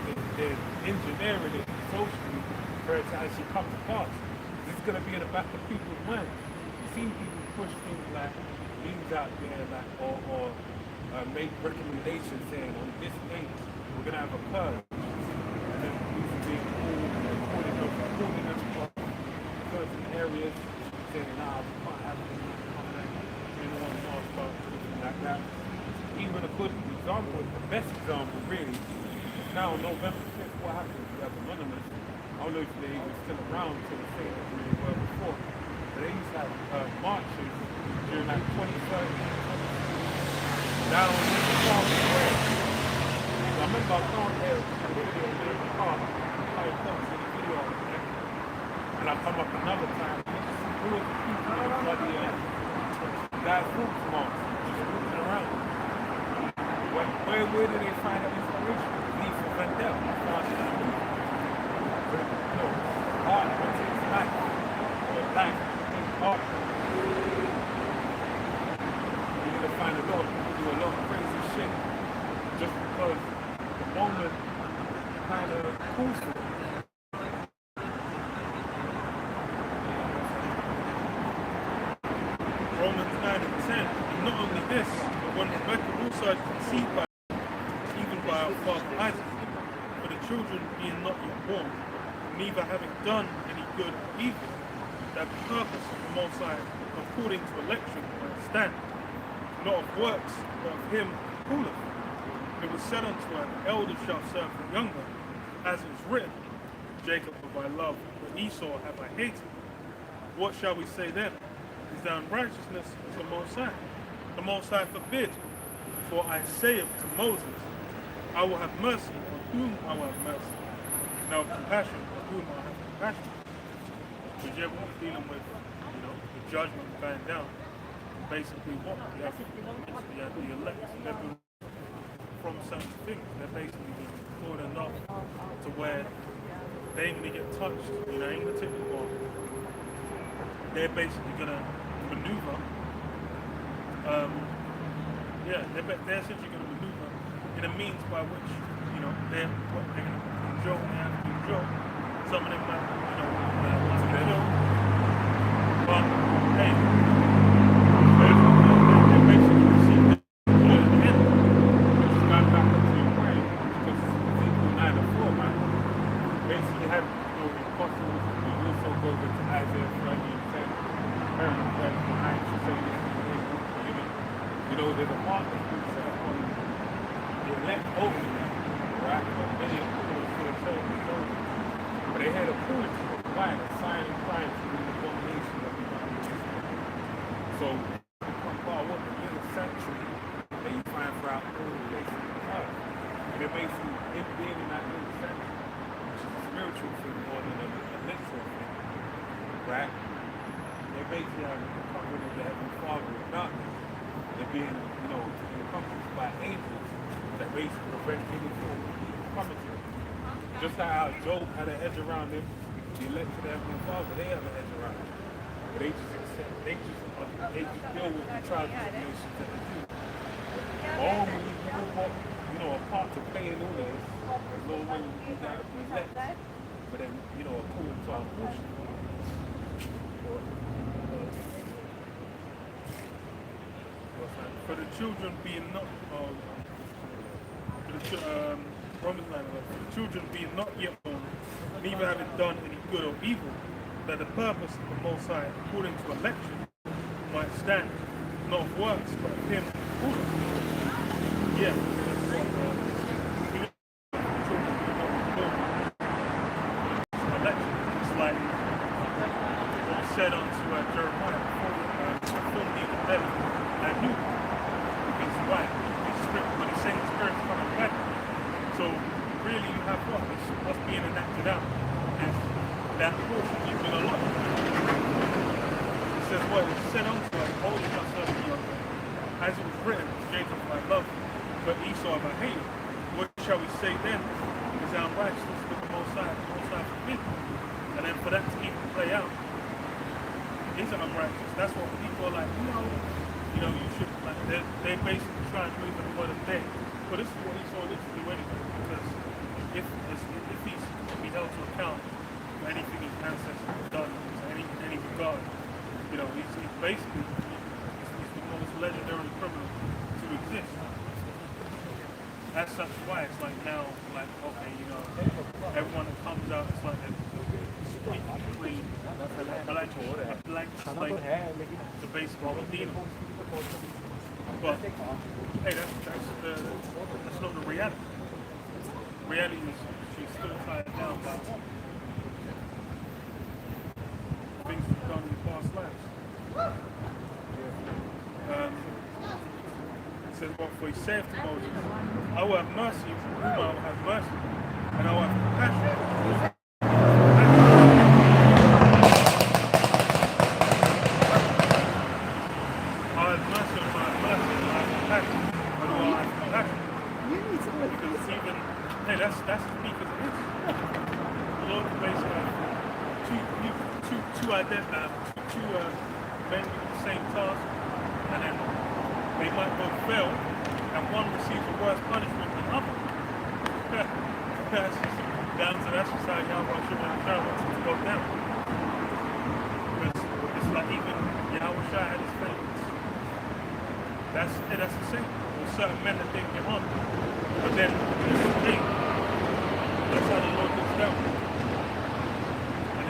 engineering it socially for it to actually come to pass. This is going to be in the back of people's minds. You've seen people push things like memes out there, or make recommendations saying on this date we're going to have a purge. And then these are being recording them from certain areas, saying, nah, we can't have this, anyone else, something like that. Even a good example, the best example really, is now on November 5th, what happens? We have Anonymous. I don't know if they're even still around to the same as they were before. But they used to have marches during like 2030. Down on the Park Square. I remember I was down there in the video in the car, I was in the video, and I come up another time, and you see all of the people in bloody guys' groups march, just walking around. Where did they find that inspiration? Leave for Vendel. Art takes life. Life takes art. You need to find a lot of people do a lot of crazy shit just because the moment kind of calls for it. Romans 9 and 10. And not only this, but when Rebecca also had conceived even by our father Isaac, for the children being not yet born, neither having done any good or evil, that the purpose of the Most High, according to election, might stand, not of works, but of him who calleth. It was said unto her, the elder shall serve the younger, as it is written, Jacob have I loved, but Esau have I hated. What shall we say then? Is there unrighteousness of the Most High? The Most High forbid. For I saith to Moses, I will have mercy on whom I will have mercy, and I will have compassion on whom I will have compassion. Whichever we're dealing with, the judgment going down, basically what? You have the elect, and they've been from certain things. They're basically being taught enough to where they ain't going to get touched, ain't going to take the ball. they're basically gonna maneuver. They're essentially gonna maneuver in a means by which they're gonna control and they have to control. Some of them might want to kill, but hey, they basically receive it at the end. It's gone back into your brain because Ezekiel 9 and 4, man. Basically had the apostles. We also go to Isaiah 30 and 10. Parents that behind you say this. There's a part that's been set upon the elect over them, right? But many of them for the church and children. But they had a purity of light, a sign of Christ to be the domination of the United. So, what the little sanctuary that you find throughout all the nations of the earth. And they're basically it being in that little sanctuary, which is a spiritual thing more than a literal thing, right? They basically have a covering of the Heavenly Father of darkness. They're being, encompassed by angels that basically prevent any form of evil coming to them. Just like how Job had a hedge around him, the elect of the Heavenly Father, they have a hedge around him. But they just deal with the trials and tribulations that they do. Only a part to play in all this, there's no way we got to be elect. But then, according to our portion. For the children being not, Romans 9, for the children being not yet born, neither having done any good or evil, that the purpose of the Most High, according to election, might stand, not of works, but of Him who called us. Yeah. Children being not born. Election. It's like what was said unto Jeremiah, before me the devil, I knew. Why? When he's saying the Spirit's coming back. So really you have what? It's what's being enacted out. And that portion you've been a lot. It says what? It's said unto us, holding myself in your hand. As it was written, Jacob I love, but Esau I hate. What shall we say then? Is our righteousness with the Most High for me? And then for that to even play out, is it unrighteous? That's what people are like, you should, like, they're basically trying to move in the word of day. But this is what Esau needs to do anyway, because if he's to be held to account for anything his ancestors have done, to any regard, he's basically the most legendary criminal to exist. That's such why it's like now, like, okay, everyone that comes out, it's like they're clean. I like to explain the basic of Medina. But hey, that's not the reality. Reality is she's still tied down by things we've done in past lives. It says, "But for he saith to Moses, I will have mercy on whom I will have mercy, and I will have compassion." That's as weak as it is. The Lord can basically have two men with the same task, and then they might both fail, and one receives a worse punishment than the other. That's just how Yahweh should have determined to go down. Because it's like even Yahweh Shai had his favorites. That's the same. There's certain men that they get on, but then this is the thing. That's how the Lord gets down. And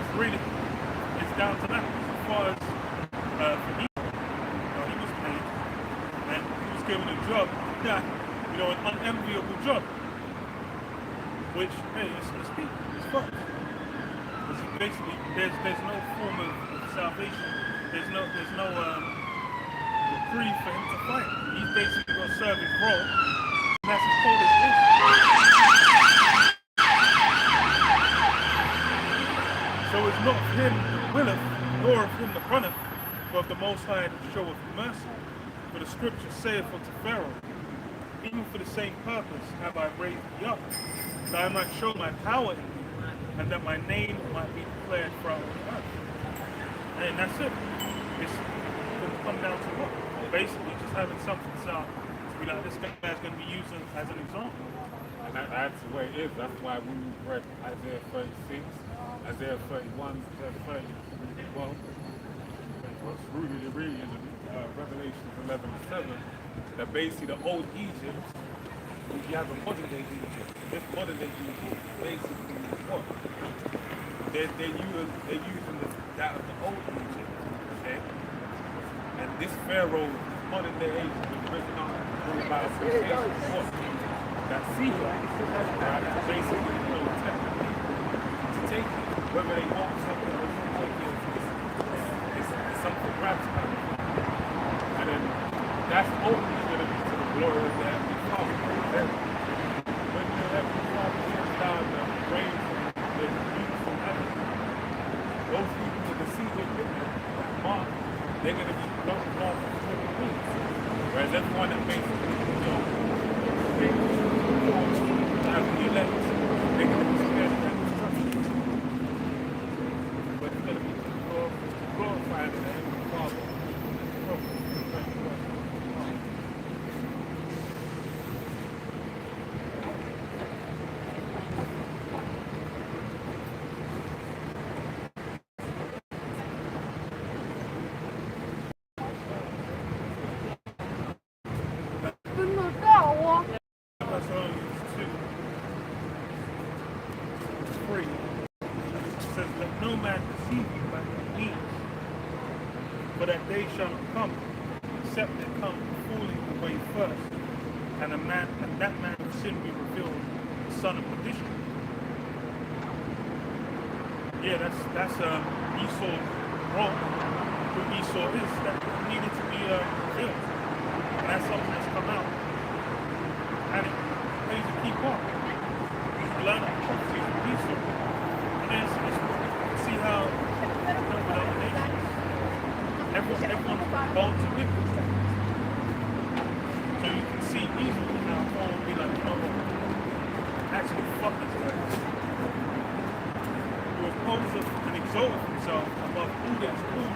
it's down to that. As far as for me, he was paid and he was given a job, an unenviable job. Which, hey, it's fucked. Because basically there's no form of salvation. There's no reprieve for him to fight. He's basically got to serve his role. And that's as cold as it is. So it's not of him that willeth, nor of him that runneth, but of the Most High that showeth mercy. For the scripture saith unto Pharaoh, even for the same purpose have I raised thee up, that I might show my power in thee, and that my name might be declared throughout the earth. And that's it. It's going to come down to what? Basically, just having something to be like, this guy's going to be used as an example. And that's the way it is. That's why when you read Isaiah 36, Isaiah 31, Isaiah 30, well, what's rooted really in Revelation 11 and 7, that basically the old Egypt, you have a modern day Egypt. This modern day Egypt basically what? They're using that of the old Egypt, okay? And this Pharaoh, this modern day Egypt, is written on about what? That sea, right? Basically, technically, to take it, whether they want something or not take it, it's something radical. And then that's only going to be to the glory of the Heavenly Father. Then, when the Heavenly Father sends down the rain from the beautiful heaven, those people with the sea with them, that mark, they're going to be blown off with the wings. Whereas everyone that basically, as the elect, they're going to be spared that destruction. But it's going to be glorified in the Heavenly Father. No man deceive you by any means, for that day shall come, except there come falling away first, and that man of sin be revealed, the son of perdition. Yeah, that's Esau's wrong. Who Esau is, that needed to be revealed. And that's something that's come out. And it plays a key part. You learn that prophecy from Esau. And then see how everyone's bound to witness that. So you can see easily how Paul will be like, actually fuck this guy. He was posed and exalted himself above who that's called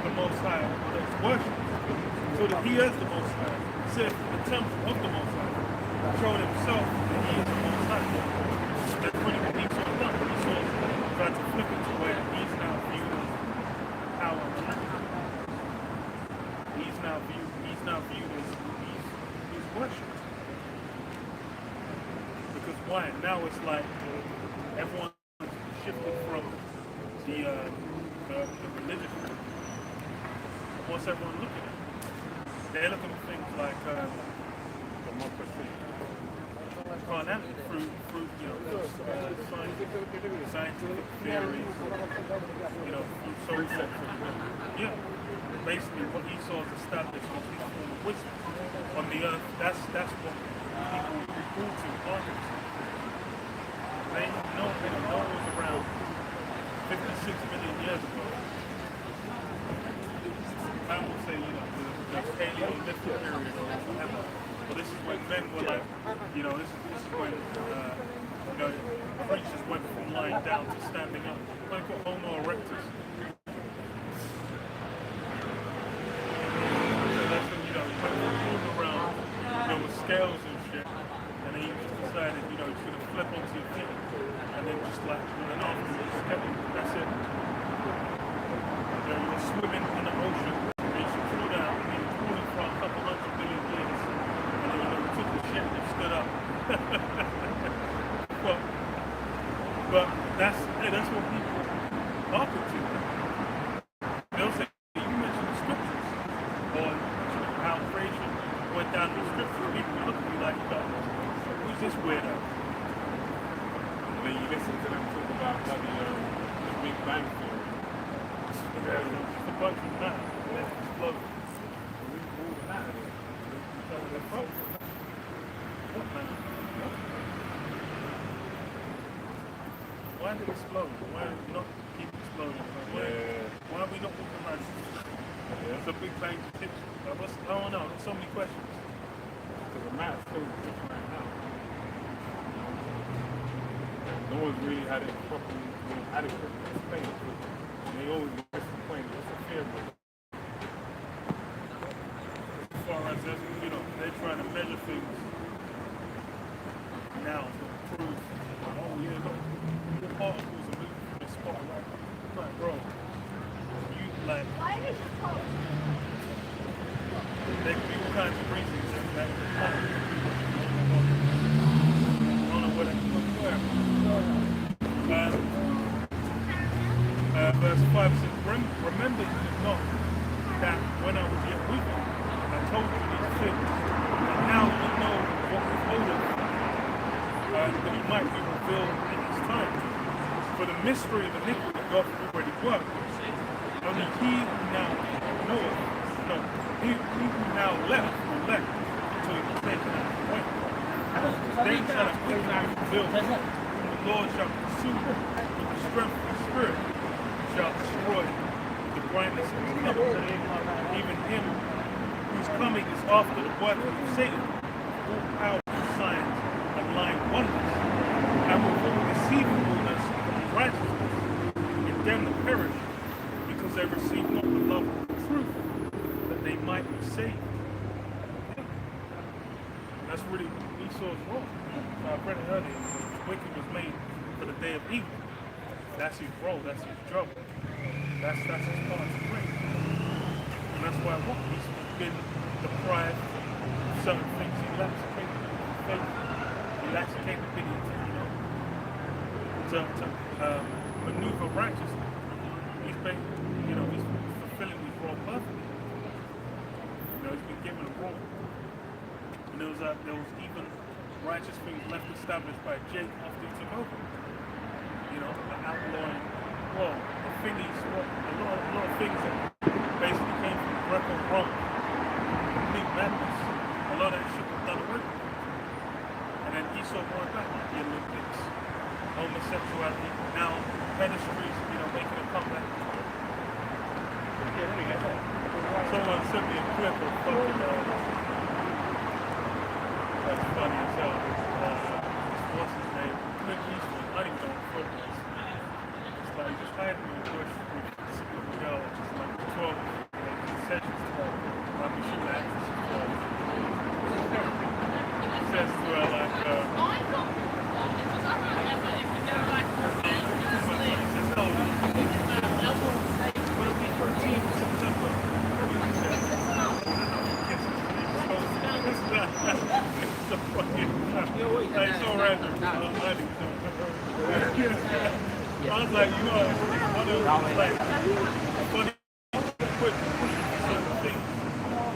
the Most High, or that's worshipped. So that he is the Most High. Said the temple of the Most High. Showing himself that he is the Most High. That's pretty what Esau done. Esau tried to flip it to where he's now viewed as power and life. He's now viewed as he's worshipped. Because why? Now it's like everyone shifted from the religious. What's everyone looking at? They're looking at things like democracy, carnality, through scientific theories, through social. Yeah, basically what Esau's established was his form of wisdom on the earth. That's what people recall to artists. They know it was around 56 million years ago. I would say, the Paleolithic period or whatever. But this is when men were like, this is when, creatures went from lying down to standing up. Like Homo erectus. So that's when, went moving around, with scales and shit. And then he just decided, he's going to flip onto your feet. And then just with an arm, that's it. You were swimming in the ocean. For a couple hundred million years, and then we took the ship and stood up. but that's what people hearken to. They'll say, you mentioned the scriptures, or how creation went down in the scriptures. People look at me like, who's this weirdo? And then you listen to them talk about the Big Bang Theory. It's a bunch of matter that exploded. Why did it explode? Why did it not keep exploding? Why are we not moving around? It's a big bang picture. I don't know. There's so many questions. Because the math's still different right now. No one's really had it properly, adequately explained. And they always miss the point. As far as they're trying to measure things now to prove, oh yeah, look, the particles are moving from this spot. Like, bro, you like, there could be all kinds of reasons that I don't know what it was. Verse 5 says, remember you not that when I was yet with you, I told you these things, and now you know what was older, that it might be revealed in this time. For the mystery of iniquity doth already work. Only he who now knoweth, no, he who now left will left until he was taken out of the way. Then shall it quickly be fulfilled, and the Lord shall pursue with the strength of his spirit, shall destroy the brightness of his coming, even him whose coming is after the working of Satan, all power, signs, and lying wonders, and with all deceivableness and righteousness, and them that perish, because they receive not the love of the truth, that they might be saved. That's really Esau's wrong. I read it earlier. The wicked was made for the day of evil. That's his role, that's his job. That's his part to play. And that's why he's been deprived of certain things. He lacks faith. He lacks capability to maneuver righteously. He's been, he's fulfilling his role perfectly. He's been given a role. And there was even righteous things left established by Jake after he took over. Outlawing, the thing is, a lot of things that basically came from Greco-Rome, complete madness. A lot of that shit was done away with. And then Esau brought back like the Olympics, homosexuality, now pedestries, making a comeback. Someone sent me a clip of fucking, that's funny as hell. What's his name? Clint Eastwood. I didn't know football. It's like just hiding in the bush with a girl, just like 12 sessions to like we should act. He says to her like, it'll be 13th of September. It's so fucking it's so random. I was like, one of those like funny quick certain things.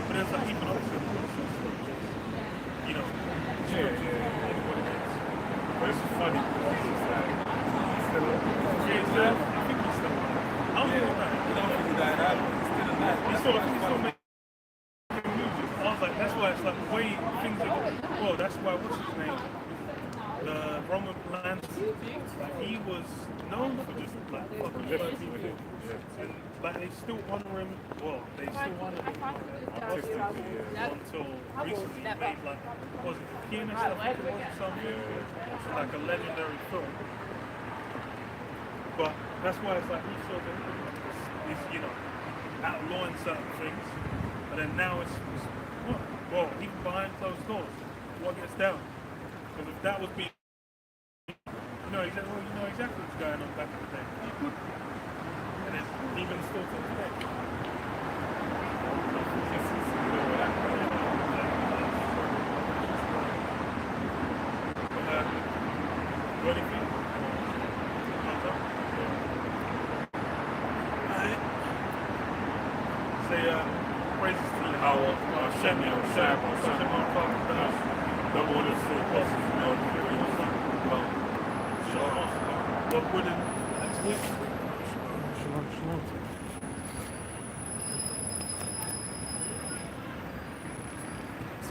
But it's like even also what it is. But it's funny. I think he's still I don't think he died out. He's still making music. I was like, that's why it's like the way things are going. Well, that's why what's his name? The Roman Polanski, like he was known for just like fucking people, but they still honor him. Well, they still honor him until recently. He made like was it The Pianist? I think it was or something. It's like a legendary film. But that's why it's like he sort of is outlawing certain things, but then now it's well, even behind closed doors, what gets down? Because if that was being, you know exactly what's going on back in the day. And it's even still to this day. What do you think? Say, praises to you. Shem, don't want to say what wouldn't next week? Shalom.